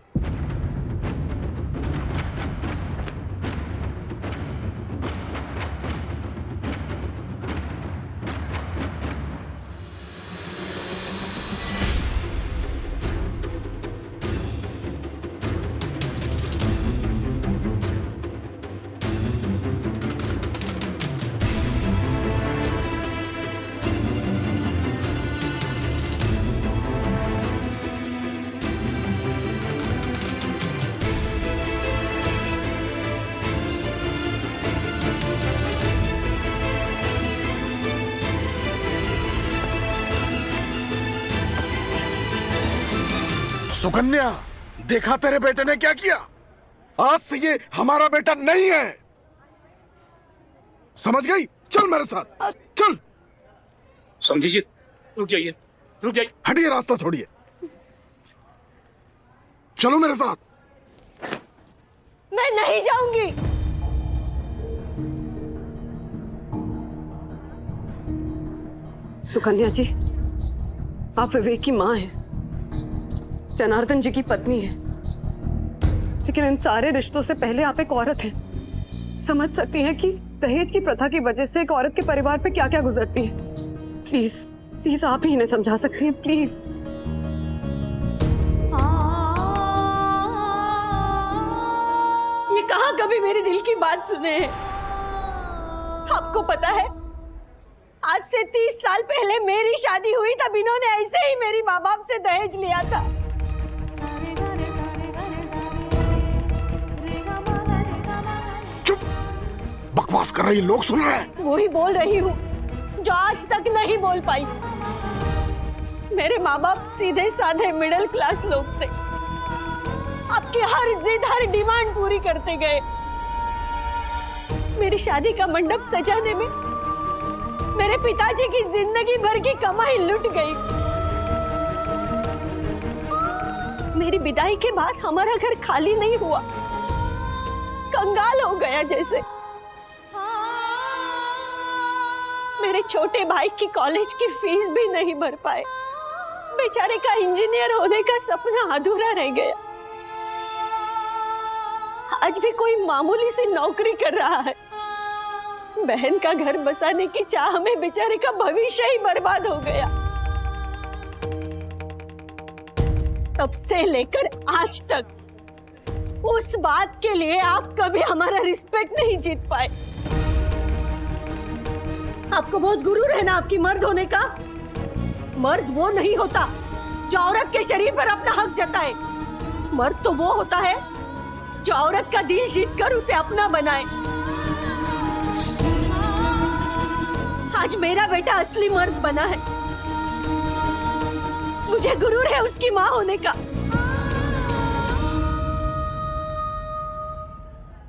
Speaker 10: सुकन्या, देखा तेरे बेटे ने क्या किया? आज से ये हमारा बेटा नहीं है, समझ गई? चल मेरे साथ, चल।
Speaker 5: समझिए, रुक जाइए, रुक जाइए।
Speaker 10: हटिए, रास्ता छोड़िए। चलो मेरे साथ।
Speaker 8: मैं नहीं जाऊंगी।
Speaker 12: सुकन्या जी, आप विवेक की मां हैं, जनार्दन जी की पत्नी है, लेकिन इन सारे रिश्तों से पहले आप एक औरत हैं। समझ सकती हैं कि दहेज की प्रथा की वजह से एक औरत के परिवार पे क्या क्या गुजरती है। प्लीज प्लीज आप ही इन्हें समझा सकती हैं, प्लीज।
Speaker 8: ये कहाँ कभी मेरे दिल की बात सुने हैं? आपको पता है, आज से 30 साल पहले मेरी शादी हुई तब इन्होंने ऐसे ही मेरी माँ बाप से दहेज लिया था।
Speaker 10: चुप, बकवास कर रही, लोग सुन रहे हैं।
Speaker 8: वो ही बोल रही हूँ जो आज तक नहीं बोल पाई। मेरे माँ बाप सीधे साधे मिडिल क्लास लोग थे। आपकी हर जिद, हर डिमांड पूरी करते गए। मेरी शादी का मंडप सजाने में मेरे पिताजी की जिंदगी भर की कमाई लुट गई। मेरी विदाई के बाद हमारा घर खाली नहीं हुआ, कंगाल हो गया जैसे। मेरे छोटे भाई की कॉलेज की फीस भी नहीं भर पाए। बेचारे का इंजीनियर होने का सपना अधूरा रह गया। आज भी कोई मामूली सी नौकरी कर रहा है। बहन का घर बसाने की चाह में बेचारे का भविष्य ही बर्बाद हो गया। तब से लेकर आज तक उस बात के लिए आप कभी हमारा रिस्पेक्ट नहीं जीत पाए। आपको बहुत गुरूर है ना आपकी मर्द होने का। मर्द वो नहीं होता जो औरत के शरीर पर अपना हक जताए। मर्द तो वो होता है जो औरत का दिल जीतकर उसे अपना बनाए। आज मेरा बेटा असली मर्द बना है। मुझे गुरूर है उसकी मां होने का।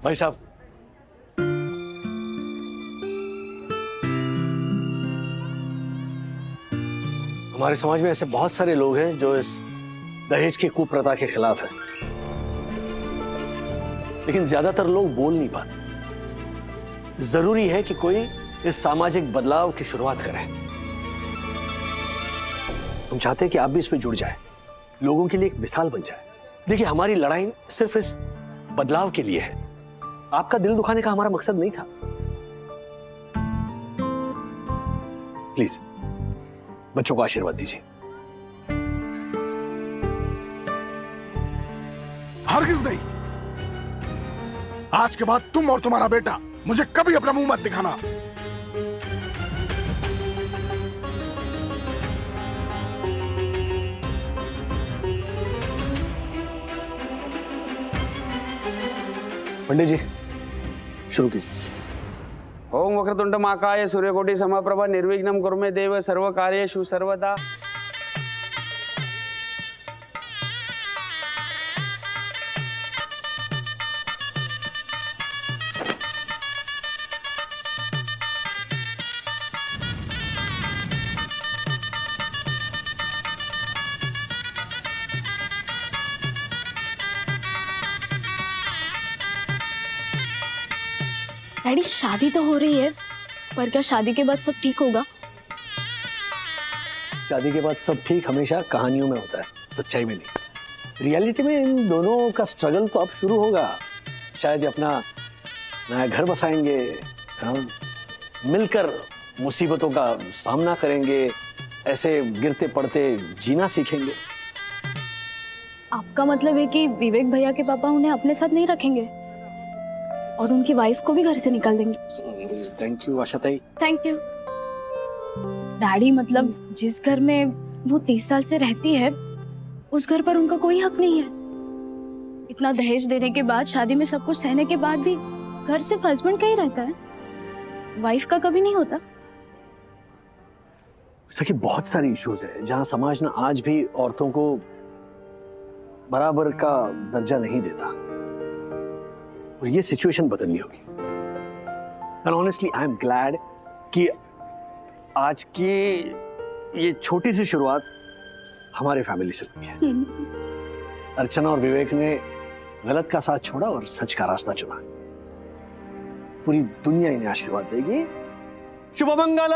Speaker 2: भाई साहब, हमारे समाज में ऐसे बहुत सारे लोग हैं जो इस दहेज की कुप्रथा के खिलाफ हैं, लेकिन ज्यादातर लोग बोल नहीं पाते। जरूरी है कि कोई इस सामाजिक बदलाव की शुरुआत करें। हम चाहते हैं कि आप भी इसमें जुड़ जाएं, लोगों के लिए एक मिसाल बन जाए। देखिए, हमारी लड़ाई सिर्फ इस बदलाव के लिए है। आपका दिल दुखाने का हमारा मकसद नहीं था। प्लीज बच्चों को आशीर्वाद दीजिए।
Speaker 10: हरगिज नहीं। आज के बाद तुम और तुम्हारा बेटा मुझे कभी अपना मुंह मत दिखाना।
Speaker 2: पंडित जी, शुरू कीजिए।
Speaker 11: ओम वक्रतुंड महाकाय सूर्यकोटि समप्रभ निर्विघ्नं कुरु मे देव सर्व कार्येषु सर्वदा।
Speaker 16: डैडी, शादी तो हो रही है, पर क्या शादी के बाद सब ठीक होगा?
Speaker 2: शादी के बाद सब ठीक हमेशा कहानियों में होता है, सच्चाई में नहीं। रियलिटी में इन दोनों का स्ट्रगल तो अब शुरू होगा। शायद ये अपना नया घर बसाएंगे, मिलकर मुसीबतों का सामना करेंगे, ऐसे गिरते पड़ते जीना सीखेंगे।
Speaker 16: आपका मतलब है कि विवेक भैया के पापा उन्हें अपने साथ नहीं रखेंगे और उनकी वाइफ को भी घर से निकाल देंगे?
Speaker 2: Thank you Ashatai.
Speaker 16: Thank you daddy. मतलब जिस घर में वो 30 साल से रहती है, उस घर पर उनका कोई हक नहीं है। इतना दहेज देने के बाद, शादी में सब कुछ सहने के बाद भी घर सिर्फ हस्बैंड का ही रहता है, वाइफ का कभी नहीं होता।
Speaker 2: सखी, बहुत सारी इश्यूज है जहां समाज ना आज भी औरतों को बराबर का दर्जा नहीं देता, और ये सिचुएशन बदलनी होगी। And honestly I am glad कि आज की ये छोटी सी शुरुआत हमारे फैमिली से हुई है। अर्चना और विवेक ने गलत का साथ छोड़ा और सच का रास्ता चुना। पूरी दुनिया इन्हें आशीर्वाद देगी। शुभ मंगल।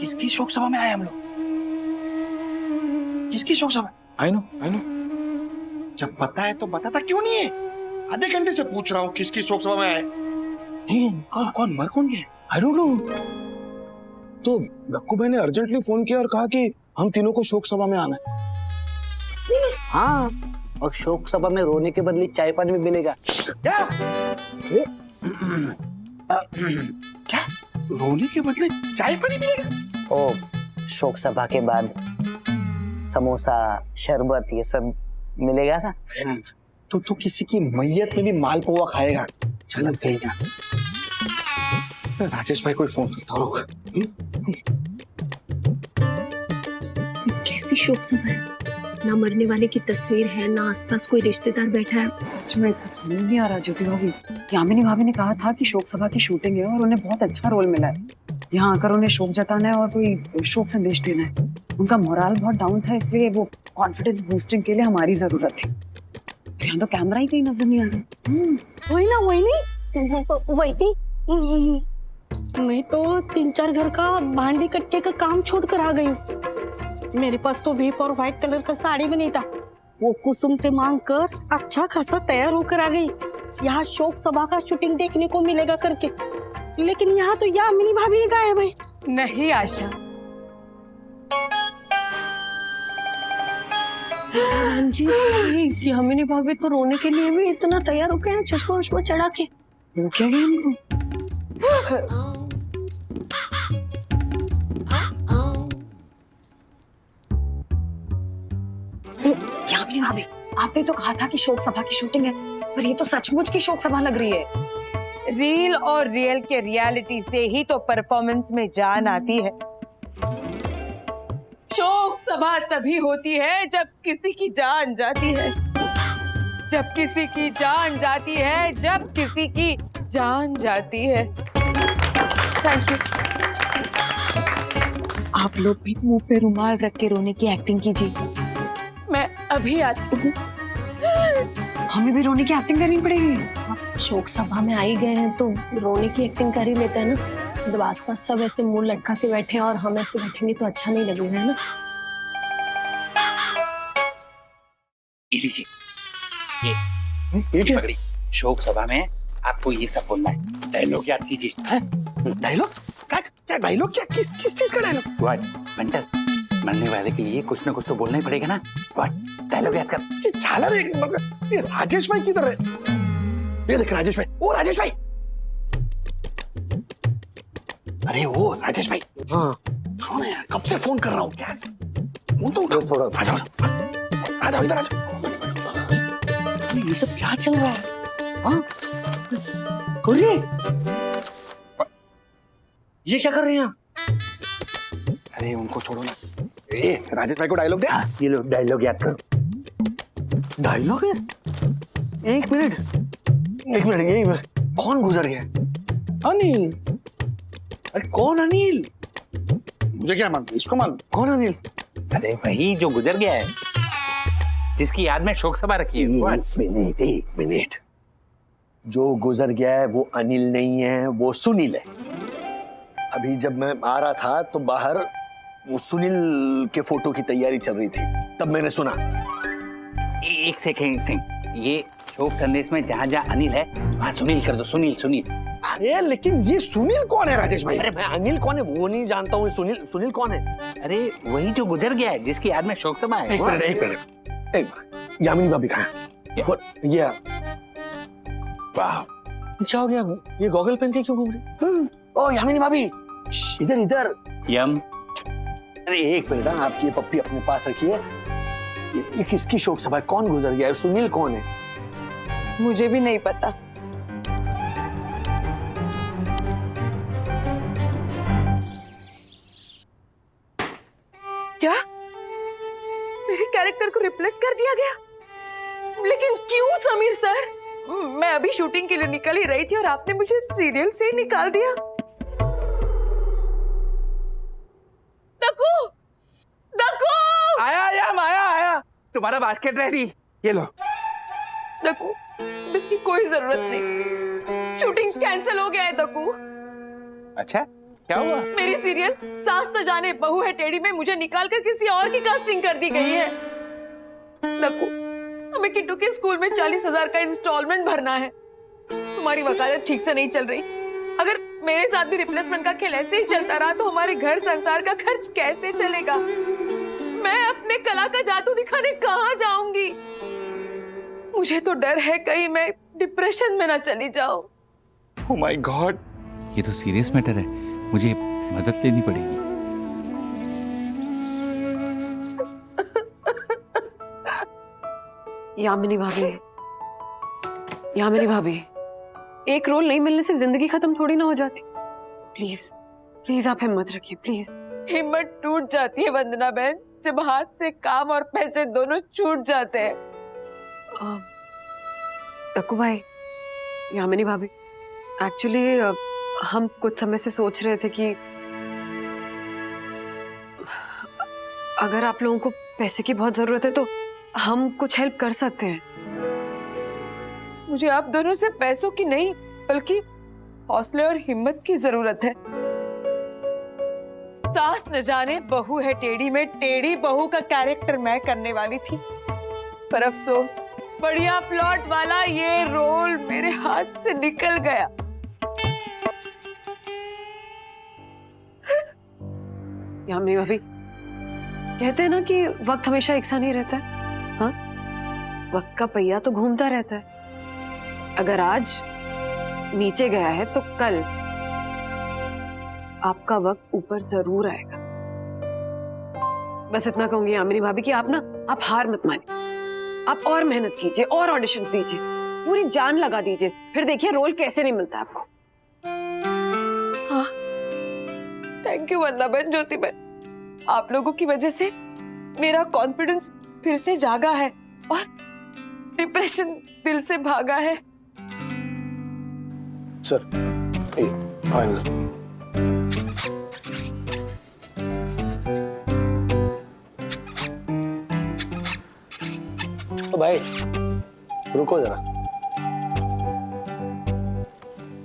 Speaker 1: किसकी शोक सभा में आए हम लोग? किसकी शोक सभा? आई नो जब पता है तो बताता क्यों नहीं है? आधे घंटे से पूछ रहा हूँ किसकी शोक सभा में आए। नहीं कौन मर कौन गया?
Speaker 11: I don't know. तो दक्कू भाई ने अर्जेंटली फोन किया और कहा कि हम तीनों को शोक सभा में आना है।
Speaker 13: हाँ, और शोक सभा में रोने के बदले चाय पानी भी मिलेगा।
Speaker 1: क्या? क्या? रोने के बदले चाय पानी मिलेगा?
Speaker 13: ओ, शोक सभा के बाद समोसा शरबत ये सब मिलेगा ना।
Speaker 1: तो किसी की मैयत में भी मालपुआ खाएगा? चल कहेगा। राजेश भाई कोई फोन करता होगा।
Speaker 8: कैसी शोक सभा है? ना मरने वाले की तस्वीर है, ना आसपास कोई रिश्तेदार बैठा है।
Speaker 6: सच में समझ नहीं आ रहा ज्योति भाभी। यामिनी भाभी ने कहा था कि शोक सभा की शूटिंग है और उन्हें बहुत अच्छा रोल मिला है। यहाँ आकर उन्हें शोक जताना है और कोई शोक संदेश देना है। उनका मोराल बहुत डाउन था, इसलिए वो कॉन्फिडेंस बूस्टिंग के लिए हमारी जरूरत थी। यहाँ तो कैमरा ही कहीं नजर नहीं आ रहा।
Speaker 9: वही ना वही मैं तो 3-4 घर का भांडी कटके का काम छोड़कर आ गई हूँ। मेरे पास तो वीप और व्हाइट कलर का साड़ी भी नहीं था। वो कुसुम से मांग कर अच्छा खासा तैयार होकर आ गई। यहाँ शोक सभा का शूटिंग देखने को मिलेगा करके, लेकिन यहाँ तो यामिनी भाभी गायब है।
Speaker 6: नहीं आशा,
Speaker 8: जी यामिनी भाभी तो रोने के लिए भी इतना तैयार होके हैं, चश्मा वश्मा चढ़ा के।
Speaker 6: वो क्या गया उनको? यामिनी भाभी, आपने तो कहा था कि शोक सभा की शूटिंग है, पर ये तो सचमुच की शोक सभा लग रही है। रील और रियल के रियलिटी से ही तो परफॉर्मेंस में जान आती है। शोक सभा तभी होती है जब किसी की जान जाती है, जब किसी की जान जाती है, जब किसी की जान जाती है। Thank you. आप लोग भी मुंह पे रुमाल रख के रोने की एक्टिंग कीजिए। मैं अभी आती हूँ। हमें भी रोने की एक्टिंग करनी पड़ेगी।
Speaker 8: शोक सभा में आई गए हैं तो रोने की एक्टिंग कर ही लेते हैं ना। जब आसपास सब ऐसे मुंह लटका के बैठे हैं और हम ऐसे बैठेंगे तो अच्छा नहीं लगेगा, है ना।
Speaker 7: ये लीजिए, ये पकड़ी। शोक सभा में आपको ये सब बोलना है। डायलॉग याद कीजिए।
Speaker 1: डायलॉग? क्या डायलॉग? क्या किस चीज का डायलॉग?
Speaker 7: व्हाट मेंटल, मरने वाले के लिए कुछ ना कुछ तो बोलना ही पड़ेगा ना। व्हाट डायलॉग याद कर।
Speaker 1: झाला रे। ये राजेश भाई किधर है? ये देख राजेश भाई। ओ राजेश भाई, अरे वो राजेश भाई। हाँ कौन है यार? कब से फोन कर रहा हूँ। क्या फोन तो उठा। थोड़ा आ जाओ इधर आ जाओ। ये सब क्या चल रहा है? हाँ ये क्या कर रहे हैं आप? अरे उनको छोड़ो ना। ए राजेश भाई को डायलॉग दे।
Speaker 7: ये लो डायलॉग याद करो।
Speaker 1: डायलॉग है? एक मिनट कौन गुजर गया? अनिल। अरे कौन अनिल? मुझे क्या मालूम, इसको मालूम। कौन अनिल?
Speaker 7: अरे वही जो गुजर गया है, जिसकी याद में शोक सभा रखी है।
Speaker 2: एक मिनट। जो गुजर गया है वो अनिल नहीं है, वो सुनील है। अभी जब मैं आ रहा था तो बाहर वो सुनील के फोटो की तैयारी चल रही थी, तब मैंने सुना।
Speaker 7: एक सेकंड, ये शोक संदेश में जहाँ जहाँ अनिल है वहाँ सुनील कर दो। सुनील।
Speaker 1: अरे लेकिन ये सुनील कौन है राजेश भाई?
Speaker 2: अरे मैं अनिल कौन है वो नहीं जानता हूँ। सुनील कौन है?
Speaker 7: अरे वही जो गुजर गया है, जिसकी याद में शोक सभा है।
Speaker 2: एक मिनट। यामिनी भाभी कहाँ है? ये वाह, क्या हो गया? ये गॉगल पहन के क्यों घूम रही? ओ यामिनी भाभी, इधर।
Speaker 7: यम।
Speaker 2: अरे एक मिनट, आपकी ये पप्पी अपने पास रखिए। ये किसकी शोक सभा है? कौन गुजर गया है? सुनील कौन है?
Speaker 6: मुझे भी नहीं पता। क्या मेरे कैरेक्टर को रिप्लेस कर दिया गया? लेकिन क्यों समीर सर? मैं अभी शूटिंग के लिए निकल ही रही थी और आपने मुझे सीरियल से निकाल दिया। दक्कू, दक्कू!
Speaker 7: आया तुम्हारा बास्केट रेडी, ये लो।
Speaker 6: दक्कू, इसकी कोई जरूरत नहीं, शूटिंग कैंसिल हो गया है दक्कू।
Speaker 7: अच्छा, क्या हुआ?
Speaker 6: मेरी सीरियल सास न जाने बहू है टेढ़ी में मुझे निकाल कर किसी और की कास्टिंग कर दी गई है। दक्कू, हमें किट्टू के स्कूल में 40,000 का इंस्टॉलमेंट भरना है। तुम्हारी वकालत ठीक से नहीं चल रही। अगर मेरे साथ भी रिप्लेसमेंट का खेल ऐसे ही चलता रहा तो हमारे घर संसार का खर्च कैसे चलेगा? मैं अपने कला का जादू दिखाने कहाँ जाऊंगी? मुझे तो डर है कहीं मैं डिप्रेशन में ना चली जाऊं।
Speaker 7: ओह माय गॉड, ये तो सीरियस मैटर है, मुझे मदद लेनी पड़ेगी।
Speaker 12: यामिनी भाभी, एक रोल नहीं मिलने से जिंदगी खत्म थोड़ी ना हो जाती। प्लीज प्लीज आप हिम्मत रखिए, प्लीज।
Speaker 6: हिम्मत टूट जाती है वंदना बहन जब हाथ से काम और पैसे दोनों छूट जाते हैं।
Speaker 12: दक्कू भाई, यामिनी भाभी, एक्चुअली हम कुछ समय से सोच रहे थे कि अगर आप लोगों को पैसे की बहुत जरूरत है तो हम कुछ हेल्प कर सकते हैं।
Speaker 6: मुझे आप दोनों से पैसों की नहीं बल्कि हौसले और हिम्मत की जरूरत है। सास न जाने बहू है टेढ़ी में टेढ़ी बहू का कैरेक्टर मैं करने वाली थी, पर अफसोस बढ़िया प्लॉट वाला ये रोल मेरे हाथ से निकल गया।
Speaker 12: यामिनी भाभी, कहते हैं ना कि वक्त हमेशा एक सा नहीं रहता है। हाँ, वक्त का पहिया तो घूमता रहता है। अगर आज नीचे गया है तो कल आपका वक्त ऊपर जरूर आएगा। बस इतना कहूंगी यामिनी भाभी कि आप हार मत मानिए। आप और मेहनत कीजिए और ऑडिशंस दीजिए, पूरी जान लगा दीजिए, फिर देखिए रोल कैसे नहीं मिलता आपको।
Speaker 6: हाँ, थैंक यू वंदना बहन, ज्योति बहन, आप लोगों की वजह से मेरा कॉन्फिडेंस फिर से जागा है और डिप्रेशन दिल से भागा है।
Speaker 2: Sir, final. तो भाई रुको जरा।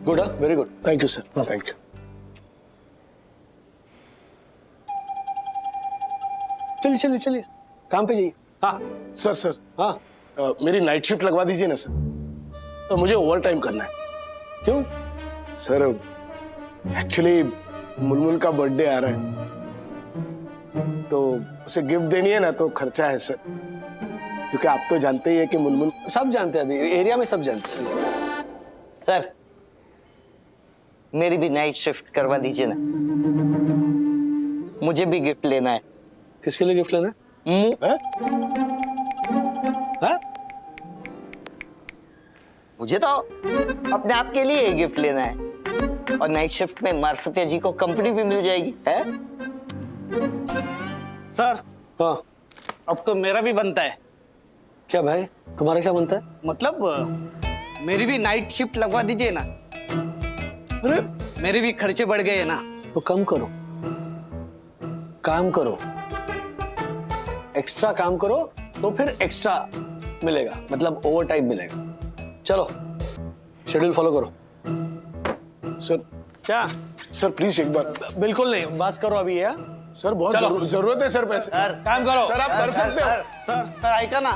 Speaker 2: Good, very good, thank you sir, thank you. चलिए चलिए चलिए, काम पे जाइए। हाँ
Speaker 10: सर,
Speaker 2: हाँ,
Speaker 10: मेरी नाइट शिफ्ट लगवा दीजिए ना सर, तो मुझे ओवर टाइम करना है।
Speaker 2: क्यों
Speaker 10: सर? एक्चुअली मुनमुन का बर्थडे आ रहा है तो उसे गिफ्ट देनी है ना, तो खर्चा है सर, क्योंकि आप तो जानते ही है कि मुनमुन।
Speaker 2: सब जानते हैं, अभी एरिया में सब जानते हैं।
Speaker 17: सर, मेरी भी नाइट शिफ्ट करवा दीजिए ना, मुझे भी गिफ्ट लेना है।
Speaker 2: किसके लिए गिफ्ट लेना है?
Speaker 17: मुझे तो अपने आप के लिए गिफ्ट लेना है, और नाइट शिफ्ट में मार्फतिया जी को कंपनी भी मिल जाएगी है?
Speaker 13: सर,
Speaker 2: हाँ,
Speaker 13: अब तो मेरा भी बनता है।
Speaker 2: क्या भाई, तुम्हारा क्या बनता है?
Speaker 13: मतलब मेरी भी नाइट शिफ्ट लगवा दीजिए ना। अरे मेरे भी खर्चे बढ़ गए ना।
Speaker 2: तो कम करो, काम करो, एक्स्ट्रा काम करो तो फिर एक्स्ट्रा मिलेगा, मतलब ओवर टाइम मिलेगा। चलो शेड्यूल फॉलो करो।
Speaker 10: सर
Speaker 2: क्या?
Speaker 10: सर प्लीज एक बार।
Speaker 2: बिल्कुल नहीं, बस करो अभी है।
Speaker 10: सर बहुत जरूरत है सर पैसे।
Speaker 13: सर
Speaker 2: काम करो।
Speaker 10: सर आप कर सकते हो।
Speaker 13: सर आएगा ना।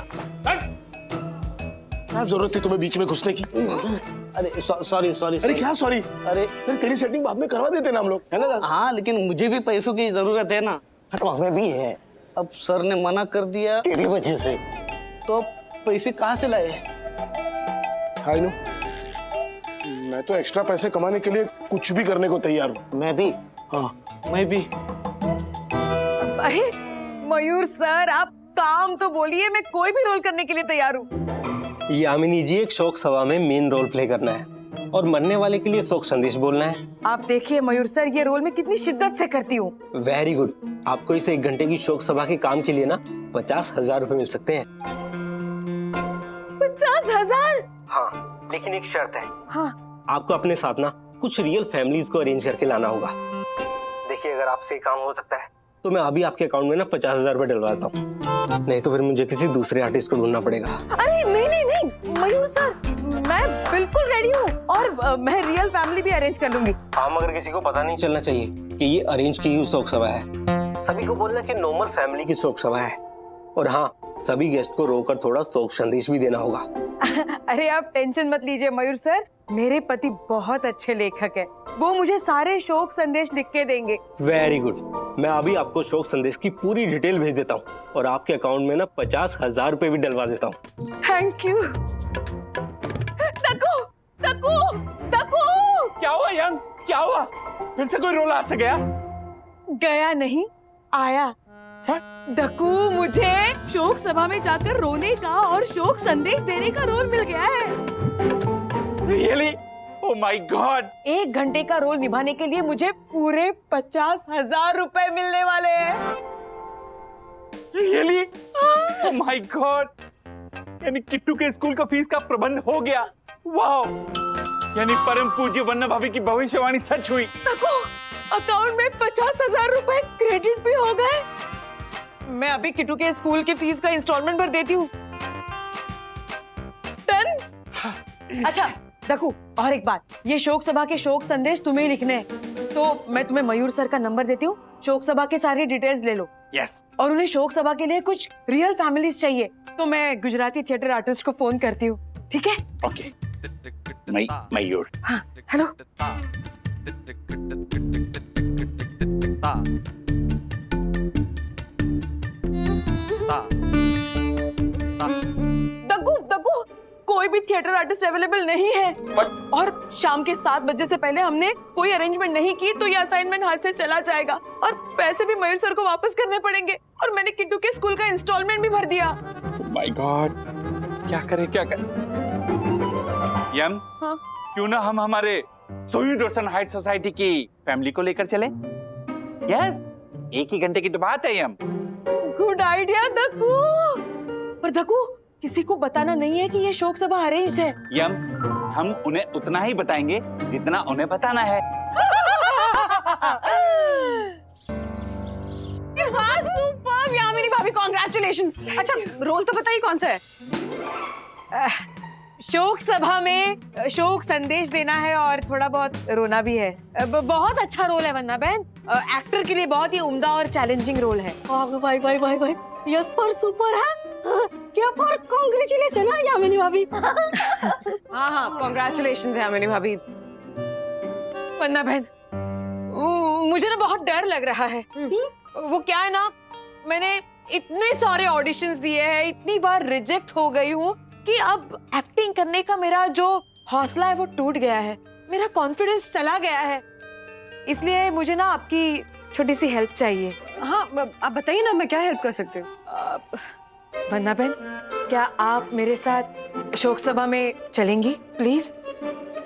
Speaker 10: क्या जरूरत थी तुम्हें बीच में घुसने की?
Speaker 13: अरे सॉरी।
Speaker 10: अरे क्या सॉरी?
Speaker 13: अरे
Speaker 10: तेरी सेटिंग बाद में करवा देते ना हम लोग, है ना?
Speaker 13: हाँ, लेकिन मुझे भी पैसों की जरूरत है ना।
Speaker 17: तो हमें भी है।
Speaker 13: अब सर ने मना कर दिया
Speaker 17: तेरी वजह से।
Speaker 13: तो पैसे कहाँ से लाए?
Speaker 10: हाय नो, मैं तो एक्स्ट्रा पैसे कमाने के लिए कुछ भी करने को तैयार हूँ।
Speaker 17: मैं भी।
Speaker 10: हाँ,
Speaker 13: मैं भी।
Speaker 6: अरे मयूर सर, आप काम तो बोलिए, मैं कोई भी रोल करने के लिए तैयार हूँ।
Speaker 18: यामिनी जी, एक शौक सभा में मेन रोल प्ले करना है और मरने वाले के लिए शोक संदेश बोलना है।
Speaker 6: आप देखिए मयूर सर, ये रोल में कितनी शिद्दत से करती हूँ।
Speaker 18: Very good. आपको इस 1 घंटे की शोक सभा के काम के लिए ना 50,000 रुपए मिल सकते हैं।
Speaker 6: 50,000?
Speaker 18: हाँ, लेकिन एक शर्त है।
Speaker 6: हाँ।
Speaker 18: आपको अपने साथ ना कुछ रियल फैमिलीज को अरेंज करके लाना होगा। देखिए, अगर आपसे ये काम हो सकता है तो मैं अभी आपके अकाउंट में ना 50,000 रुपए डलवाता हूँ, नहीं तो फिर मुझे किसी दूसरे आर्टिस्ट को ढूंढना पड़ेगा।
Speaker 6: अरे नहीं नहीं नहीं मयूर सर, मैं बिल्कुल रेडी हूँ और मैं रियल फैमिली भी अरेंज कर लूंगी।
Speaker 18: हाँ, मगर किसी को पता नहीं चलना चाहिए कि ये अरेंज की हुई शोक सभा है। सभी को बोलना कि नॉर्मल फैमिली की शोक सभा है। और हाँ, सभी गेस्ट को रोकर थोड़ा शोक संदेश भी देना होगा।
Speaker 6: अरे आप टेंशन मत लीजिए मयूर सर, मेरे पति बहुत अच्छे लेखक है, वो मुझे सारे शोक संदेश लिख के देंगे।
Speaker 18: Very good. मैं अभी आपको शोक संदेश की पूरी डिटेल भेज देता हूँ और आपके अकाउंट में ना 50,000 रुपए भी डलवा देता हूँ।
Speaker 6: Thank you. तकू, तकू, तकू!
Speaker 7: क्या हुआ यंग? क्या हुआ? फिर से कोई रोल आ गया?
Speaker 6: गया नहीं, आया। दकू, मुझे शोक सभा में जाकर रोने का और शोक संदेश देने का रोल मिल गया है।
Speaker 7: Really? Oh my God!
Speaker 6: 1 घंटे का रोल निभाने के लिए मुझे पूरे 50,000 रुपए मिलने वाले हैं।
Speaker 7: Really? Oh my God! यानी किट्टू के स्कूल का फीस का प्रबंध हो गया। वाओ! यानी परम पूज्य वन्ना भाभी की भविष्यवाणी सच हुई।
Speaker 6: दकू, अकाउंट में 50,000 रुपए क्रेडिट भी हो गए। मैं अभी किट्टू के स्कूल की फीस का इंस्टॉलमेंट भर देती हूँ। डन? अच्छा दकू, और एक बात, ये शोक सभा के शोक संदेश तुम्हें ही लिखने हैं, तो मैं तुम्हें मयूर सर का नंबर देती हूँ। शोक सभा के सारी डिटेल्स ले लो।
Speaker 7: यस।
Speaker 6: और उन्हें शोक सभा के लिए कुछ रियल फैमिलीज चाहिए, तो मैं गुजराती थिएटर आर्टिस्ट को फोन करती हूँ। ठीक है?
Speaker 7: ओके। मयूर।
Speaker 6: हाँ, हेलो। दकू, दकू, कोई भी थिएटर आर्टिस्ट अवेलेबल नहीं है। और शाम के 7 बजे से पहले हमने कोई अरेंजमेंट नहीं की तो ये असाइनमेंट हाथ से चला जाएगा और पैसे भी मयूर सर को वापस करने पड़ेंगे। और मैंने किट्टू के स्कूल का इंस्टॉलमेंट भी भर दिया।
Speaker 7: माय गॉड, क्या करें क्या करें? यम,
Speaker 6: हाँ?
Speaker 7: क्यों ना हम हमारे सोयू दर्शन हाइट सोसाइटी की फैमिली को लेकर चले? यस, 1 ही घंटे की तो बात है यम।
Speaker 6: Good idea दकू। पर दकू, किसी को बताना नहीं है कि ये शोक सभा अरेंज्ड है।
Speaker 7: यम, हम उन्हें उतना ही बताएंगे जितना उन्हें बताना है।
Speaker 6: हाँ, सुपर्ब यामिनी भाभी, कांग्रेचुलेशन। अच्छा, रोल तो बताइए कौन सा है? शोक सभा में शोक संदेश देना है और थोड़ा बहुत रोना भी है। बहुत अच्छा रोल है वन्ना बहन, एक्टर के लिए बहुत ही उम्दा और चैलेंजिंग रोल है।
Speaker 9: भाई भाई भाई भाई, यस पर सुपर है। क्या पर कांग्रेचुलेशन है यामिनी भाभी।
Speaker 6: हाँ हाँ, कांग्रेचुलेशन है यामिनी भाभी। वन्ना बहन, मुझे ना बहुत डर लग रहा है। वो क्या है ना, मैंने इतने सारे ऑडिशंस दिए हैं, इतनी बार रिजेक्ट हो गई हूँ कि अब एक्टिंग करने का मेरा जो हौसला है वो टूट गया है, मेरा कॉन्फिडेंस चला गया है। इसलिए मुझे ना आपकी छोटी सी हेल्प चाहिए।
Speaker 12: हाँ, आप बताइए ना, मैं क्या हेल्प कर सकती हूँ?
Speaker 6: वन्ना बहन, क्या आप मेरे साथ शोक सभा में चलेंगी प्लीज?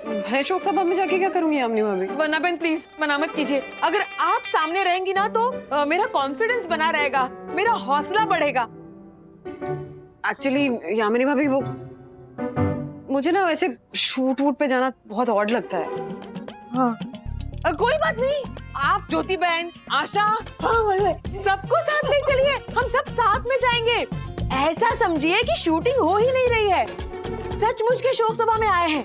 Speaker 12: मैं शोक सभा में जाके क्या करूंगी यामिनी भाभी?
Speaker 6: वन्ना बहन प्लीज मना मत कीजिए। अगर आप सामने रहेंगी ना तो मेरा कॉन्फिडेंस बना रहेगा, मेरा हौसला बढ़ेगा।
Speaker 12: एक्चुअली यामिनी भाभी, वो मुझे ना वैसे शूट वूट पे जाना बहुत ऑड लगता है।
Speaker 6: हाँ, कोई बात नहीं, आप ज्योति बहन, आशा, हाँ, सबको साथ ले चलिए, हम सब साथ में जाएंगे। ऐसा समझिए कि शूटिंग हो ही नहीं रही है, सचमुच के शोक सभा में आए हैं।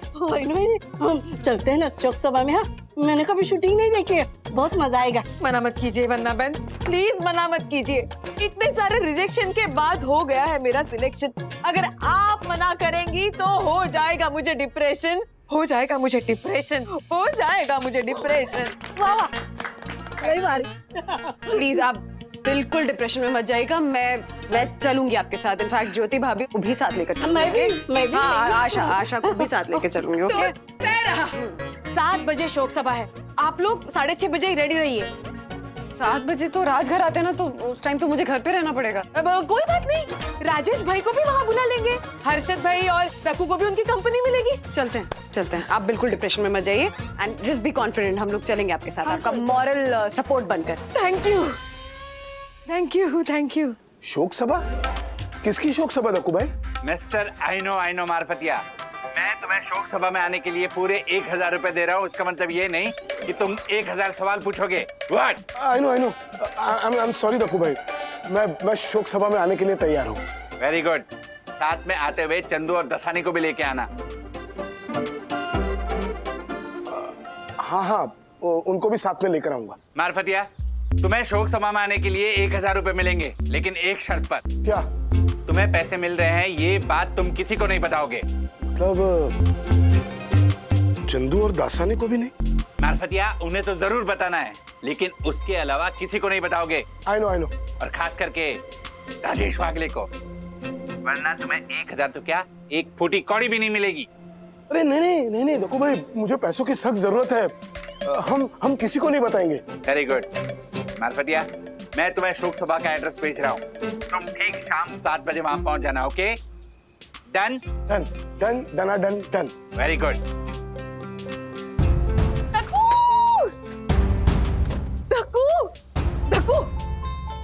Speaker 9: हम चलते हैं ना शोक सभा में। हाँ, मैंने कभी शूटिंग नहीं देखी है, बहुत मजा आएगा।
Speaker 6: मना मत कीजिए वन्ना बहन, प्लीज मना मत कीजिए। इतने सारे रिजेक्शन के बाद हो गया है मेरा सिलेक्शन। अगर आप मना करेंगी तो हो जाएगा मुझे डिप्रेशन, हो जाएगा मुझे डिप्रेशन, हो जाएगा मुझे डिप्रेशन। वाह,
Speaker 12: कई बार। प्लीज आप बिल्कुल डिप्रेशन में मत जाइएगा, मैं चलूंगी आपके साथ। इनफैक्ट ज्योति भाभी को भी साथ लेकर चलूंगी। हाँ, आशा को भी साथ लेकर चलूंगी। ओके,
Speaker 6: तय रहा। 7 बजे शोक सभा है, आप लोग 6:30 बजे ही रेडी रहिए।
Speaker 12: 7 बजे तो राज घर आते हैं ना, तो उस टाइम तो मुझे घर पे रहना पड़ेगा।
Speaker 6: कोई बात नहीं, राजेश भाई को भी वहाँ बुला लेंगे, हर्षद भाई और दक्कू को भी उनकी कंपनी मिलेगी।
Speaker 12: चलते हैं। आप बिल्कुल डिप्रेशन में मत जाइए एंड जस्ट बी कॉन्फिडेंट, हम लोग चलेंगे आपके साथ, आपका मॉरल सपोर्ट बनकर।
Speaker 6: Thank you.
Speaker 1: शोक सभा? किसकी शोक सभा दक्कू भाई?
Speaker 7: मिस्टर आई नो मार्फतिया, मैं तुम्हें शोक सभा में आने के लिए पूरे 1000 रुपए दे रहा हूँ। इसका मतलब ये नहीं कि तुम 1000 सवाल पूछोगे। What?
Speaker 1: I know I am sorry Dakku भाई, मैं शोक सभा में आने के लिए तैयार हूँ।
Speaker 7: Very good. साथ में आते हुए चंदू और दसानी को भी लेके आना।
Speaker 1: हाँ, उनको भी साथ में लेकर आऊंगा।
Speaker 7: मार्फतिया, तुम्हें शोक सभा में आने के लिए 1000 रुपए मिलेंगे, लेकिन एक शर्त पर।
Speaker 1: क्या?
Speaker 7: तुम्हें पैसे मिल रहे हैं, ये बात तुम किसी को नहीं बताओगे।
Speaker 1: मतलब चंदू और दासानी को भी नहीं?
Speaker 7: मार्फतिया, उन्हें तो जरूर बताना है, लेकिन उसके अलावा किसी को नहीं बताओगे।
Speaker 1: आई नो
Speaker 7: और खास करके राजेश वागले को, वरना तुम्हें 1000 तो क्या, एक फूटी कौड़ी भी नहीं मिलेगी।
Speaker 1: अरे नहीं दक्कू भाई, मुझे पैसों की सख्त जरूरत है। हम किसी को नहीं बताएंगे।
Speaker 7: Very good. मार्फतिया, मैं तुम्हें शोक सभा का एड्रेस भेज रहा हूँ, तुम ठीक शाम 7 बजे वहां पहुंच जाना। Okay? Done? Done. Very good.
Speaker 6: Dakku,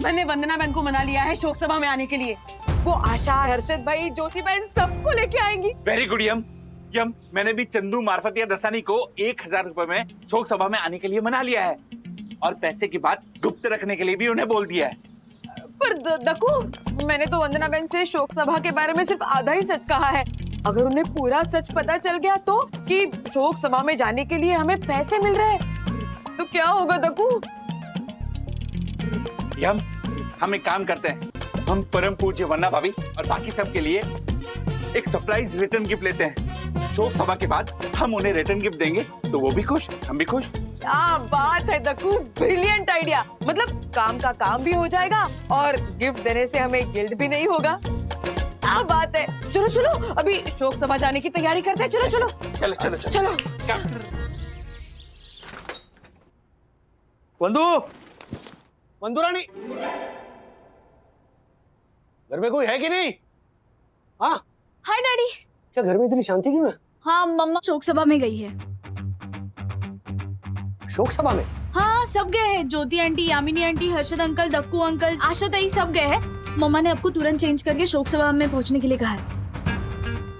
Speaker 6: मैंने वंदना बहन को मना लिया है शोक सभा में आने के लिए। वो आशा, हर्षद भाई, ज्योति बहन सबको लेके आएंगी।
Speaker 7: वेरी गुड यम। मैंने भी चंदू, मार्फतिया, दसानी को 1000 रुपए में शोक सभा में आने के लिए मना लिया है, और पैसे की बात गुप्त रखने के लिए भी उन्हें बोल दिया है।
Speaker 6: पर दक्कू, मैंने तो वंदना बहन से शोक सभा के बारे में सिर्फ आधा ही सच कहा है। अगर उन्हें पूरा सच पता चल गया तो, कि शोक सभा में जाने के लिए हमें पैसे मिल रहे हैं, तो क्या होगा दक्कू?
Speaker 7: यम, हम एक काम करते हैं, हम परम पूज्य वन्ना भाभी और बाकी सब के लिए एक सरप्राइज रिटर्न गिफ्ट लेते हैं। शोक सभा के बाद हम उन्हें रिटर्न गिफ्ट देंगे, तो वो भी खुश, हम भी खुश।
Speaker 6: क्या बात है दक्कू, ब्रिलियंट आइडिया। मतलब काम का काम भी हो जाएगा और गिफ्ट देने से हमें गिल्ट भी नहीं होगा। क्या बात है। चलो अभी शोक सभा जाने की तैयारी करते हैं। चलो।
Speaker 2: वंदू रानी, घर में कोई है कि नहीं? हाँ
Speaker 16: हाय डैडी।
Speaker 2: क्या घर में इतनी शांति क्यों है?
Speaker 16: हाँ, मम्मा शोक सभा में गई है।
Speaker 2: शोक सभा में?
Speaker 16: हाँ, सब गए हैं। Jyoti aunty, Yamini aunty, Harshad uncle, Dakku uncle, Asha ताई, सब गए हैं। मम्मा ने आपको तुरंत चेंज करके शोक सभा में पहुंचने के लिए कहा है।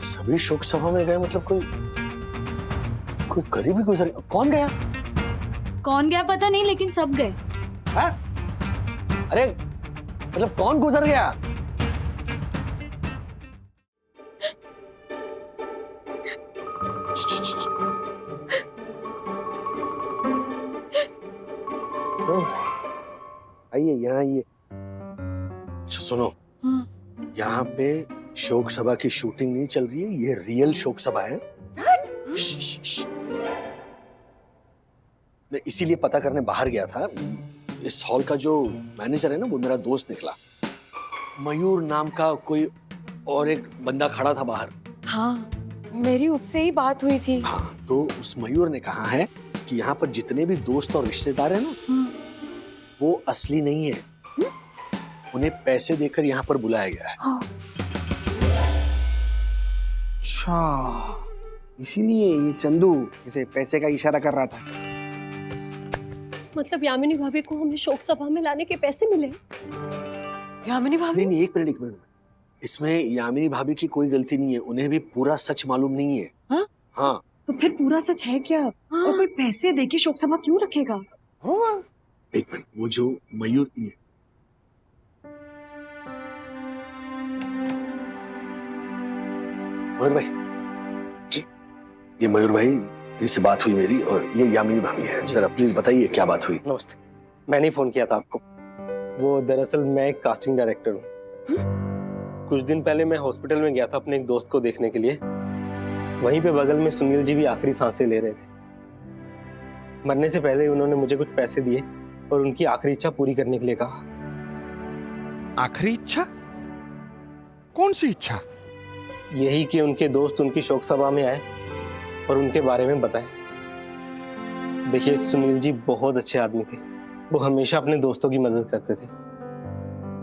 Speaker 2: सभी शोक सभा में गए? मतलब कोई करीबी गुजर? कौन गया
Speaker 16: पता नहीं, लेकिन सब गए।
Speaker 2: हाँ? अरे मतलब कौन गुजर गया? आइए, यहाँ आइए। अच्छा सुनो, यहाँ पे शोक सभा की शूटिंग नहीं चल रही है, ये रियल शोक सभा है। मैं इसीलिए पता करने बाहर गया था। इस हॉल का जो मैनेजर है ना, वो मेरा दोस्त निकला। मयूर नाम का कोई और एक बंदा खड़ा था बाहर।
Speaker 6: हाँ, मेरी उससे ही बात हुई थी।
Speaker 2: हाँ, तो उस मयूर ने कहा है कि यहाँ पर जितने भी दोस्त और रिश्तेदार हैं ना, वो असली नहीं है। उन्हें पैसे देकर यहाँ पर बुलाया गया है।
Speaker 1: अच्छा, इसीलिए ये चंदू इसे पैसे का इशारा कर रहा था।
Speaker 8: मतलब यामिनी भाभी को हमें शोक सभा में लाने के पैसे मिले?
Speaker 6: यामिनी भाभी?
Speaker 2: नहीं, एक मिनट। इसमें यामिनी भाभी की कोई गलती नहीं है, उन्हें भी पूरा सच मालूम नहीं है। हाँ।
Speaker 12: तो फिर पूरा सच है क्या? और कोई पैसे देके शोक सभा क्यों रखेगा?
Speaker 2: एक मिनट, वो जो मयूर भाई जी, ये मयूर भाई, इससे बात हुई मेरी, और ये यामिनी भाभी है। जरा प्लीज बताइए क्या बात हुई।
Speaker 18: नमस्ते, मैंने ही फोन किया था आपको। वो दरअसल मैं एक कास्टिंग डायरेक्टर हूँ। कुछ दिन पहले मैं हॉस्पिटल में गया था अपने एक दोस्त को देखने के लिए। वहीं पे बगल में सुनील जी भी आखिरी सांसें ले रहे थे। मरने से पहले उन्होंने मुझे कुछ पैसे दिए और उनकी आखिरी इच्छा पूरी करने के लिए कहा।
Speaker 1: आखिरी इच्छा? कौन सी इच्छा?
Speaker 18: यही कि उनके दोस्त उनकी शोक सभा में आए और उनके बारे में बताएं। देखिए, सुनील जी बहुत अच्छे आदमी थे, वो हमेशा अपने दोस्तों की मदद करते थे।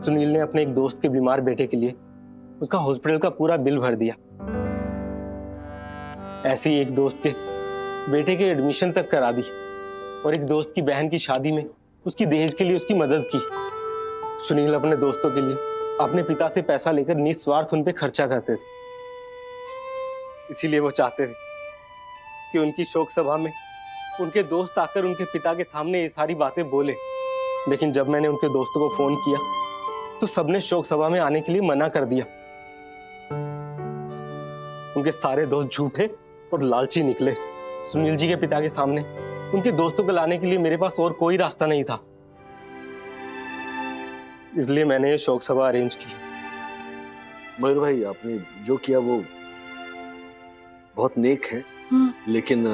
Speaker 18: सुनील ने अपने एक दोस्त के बीमार बेटे के लिए उसका हॉस्पिटल का पूरा बिल भर दिया। ऐसे ही एक दोस्त के बेटे के एडमिशन तक करा दी और एक दोस्त की बहन की शादी में उसकी दहेज के लिए उसकी मदद की। सुनील अपने दोस्तों के लिए अपने पिता से पैसा लेकर निस्वार्थ उन पे खर्चा करते थे। इसीलिए वो चाहते थे कि उनकी शोक सभा में उनके दोस्त आकर उनके पिता के सामने ये सारी बातें बोले। लेकिन जब मैंने उनके दोस्तों को फोन किया तो सबने शोक सभा में आने के लिए मना कर दिया। उनके सारे दोस्त झूठे और लालची निकले। सुनील जी के पिता के सामने उनके दोस्तों को लाने के लिए मेरे पास और कोई रास्ता नहीं था, इसलिए मैंने ये शोक सभा अरेंज की।
Speaker 2: मयूर भाई, आपने जो किया वो बहुत नेक है, लेकिन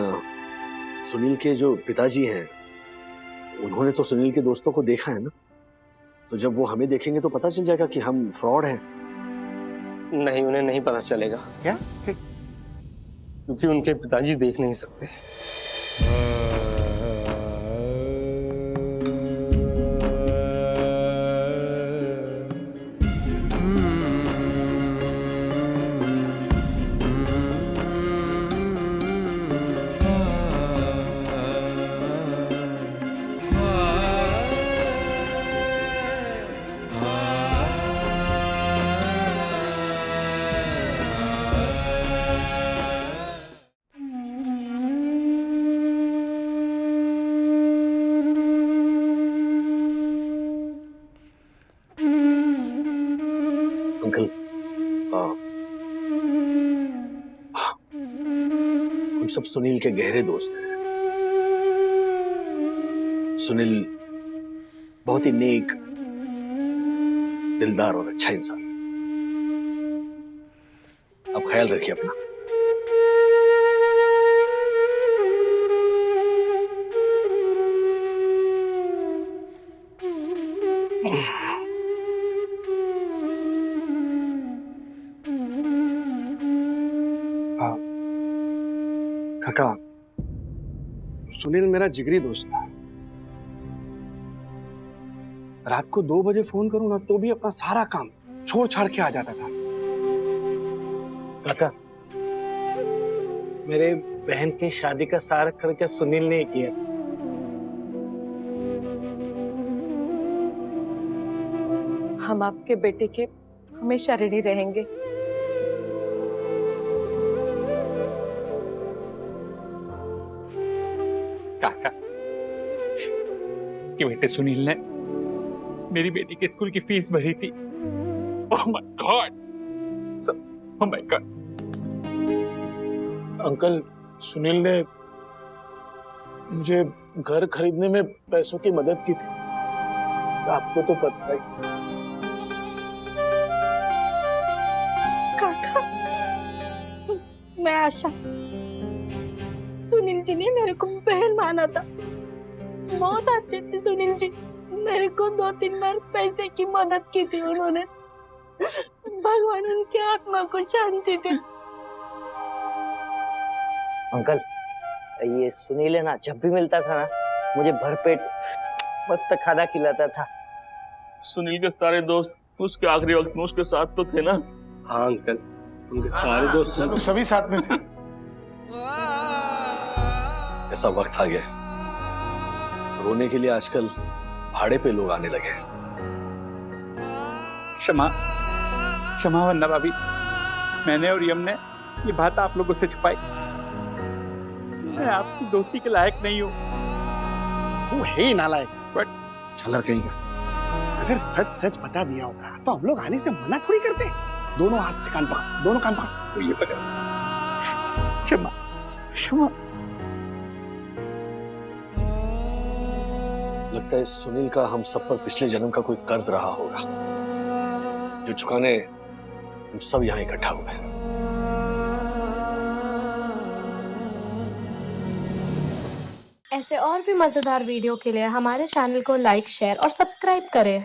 Speaker 2: सुनील के जो पिताजी हैं उन्होंने तो सुनील के दोस्तों को देखा है ना, तो जब वो हमें देखेंगे तो पता चल जाएगा कि हम फ्रॉड हैं।
Speaker 18: नहीं, उन्हें नहीं पता चलेगा।
Speaker 1: क्या?
Speaker 18: क्योंकि उनके पिताजी देख नहीं सकते।
Speaker 2: अंकल, हम सब सुनील के गहरे दोस्त हैं। सुनील बहुत ही नेक, दिलदार और अच्छा इंसान। आप ख्याल रखिए अपना।
Speaker 1: काका, सुनील मेरा जिगरी दोस्त था। रात को 2 बजे फोन करूं ना तो भी अपना सारा काम छोड़ छाड़ के आ जाता था।
Speaker 19: काका, मेरे बहन की शादी का सारा खर्चा सुनील ने किया।
Speaker 6: हम आपके बेटे के हमेशा ऋणी रहेंगे।
Speaker 7: काका, कि बेटे सुनील ने मेरी बेटी के स्कूल की फीस भरी थी। Oh my God, oh my God.
Speaker 19: Uncle, Sunil ने मुझे घर खरीदने में पैसों की मदद की थी, आपको तो पता है।
Speaker 9: काका, मैं आशा, सुनील जी ने मेरे को बहन माना था। बहुत अच्छे थे सुनील जी। मेरे को 2-3 बार पैसे की मदद की थी उन्होंने। भगवान उनकी आत्मा को शांति दे।
Speaker 17: अंकल, ये सुनील है ना, जब भी मिलता था ना मुझे भरपेट मस्त खाना खिलाता था।
Speaker 5: सुनील के सारे दोस्त उसके आखिरी वक्त में उसके साथ तो थे ना?
Speaker 18: हाँ अंकल, उनके सारे दोस्त
Speaker 19: तो सभी साथ में थे।
Speaker 2: ऐसा वक्त आ गया, रोने के लिए आजकल भाड़े पे लोग आने लगे।
Speaker 7: क्षमा क्षमा वन्ना भाभी, मैंने और यम ने ये बात आप लोगों से छुपाई। मैं आपकी दोस्ती के लायक नहीं हूँ।
Speaker 1: वो है ही नालायक, बट छलर कहेगा। अगर सच सच बता दिया होता तो हम लोग आने से मना थोड़ी करते। दोनों हाथ से कान पकड़, दोनों कान पकड़।
Speaker 7: तो ये पकड़। क्षमा क्षमा।
Speaker 2: लगता है सुनील का हम सब पर पिछले जन्म का कोई कर्ज रहा होगा, जो चुकाने हम सब यहाँ इकट्ठा हुए हैं।
Speaker 16: ऐसे और भी मजेदार वीडियो के लिए हमारे चैनल को लाइक, शेयर और सब्सक्राइब करें।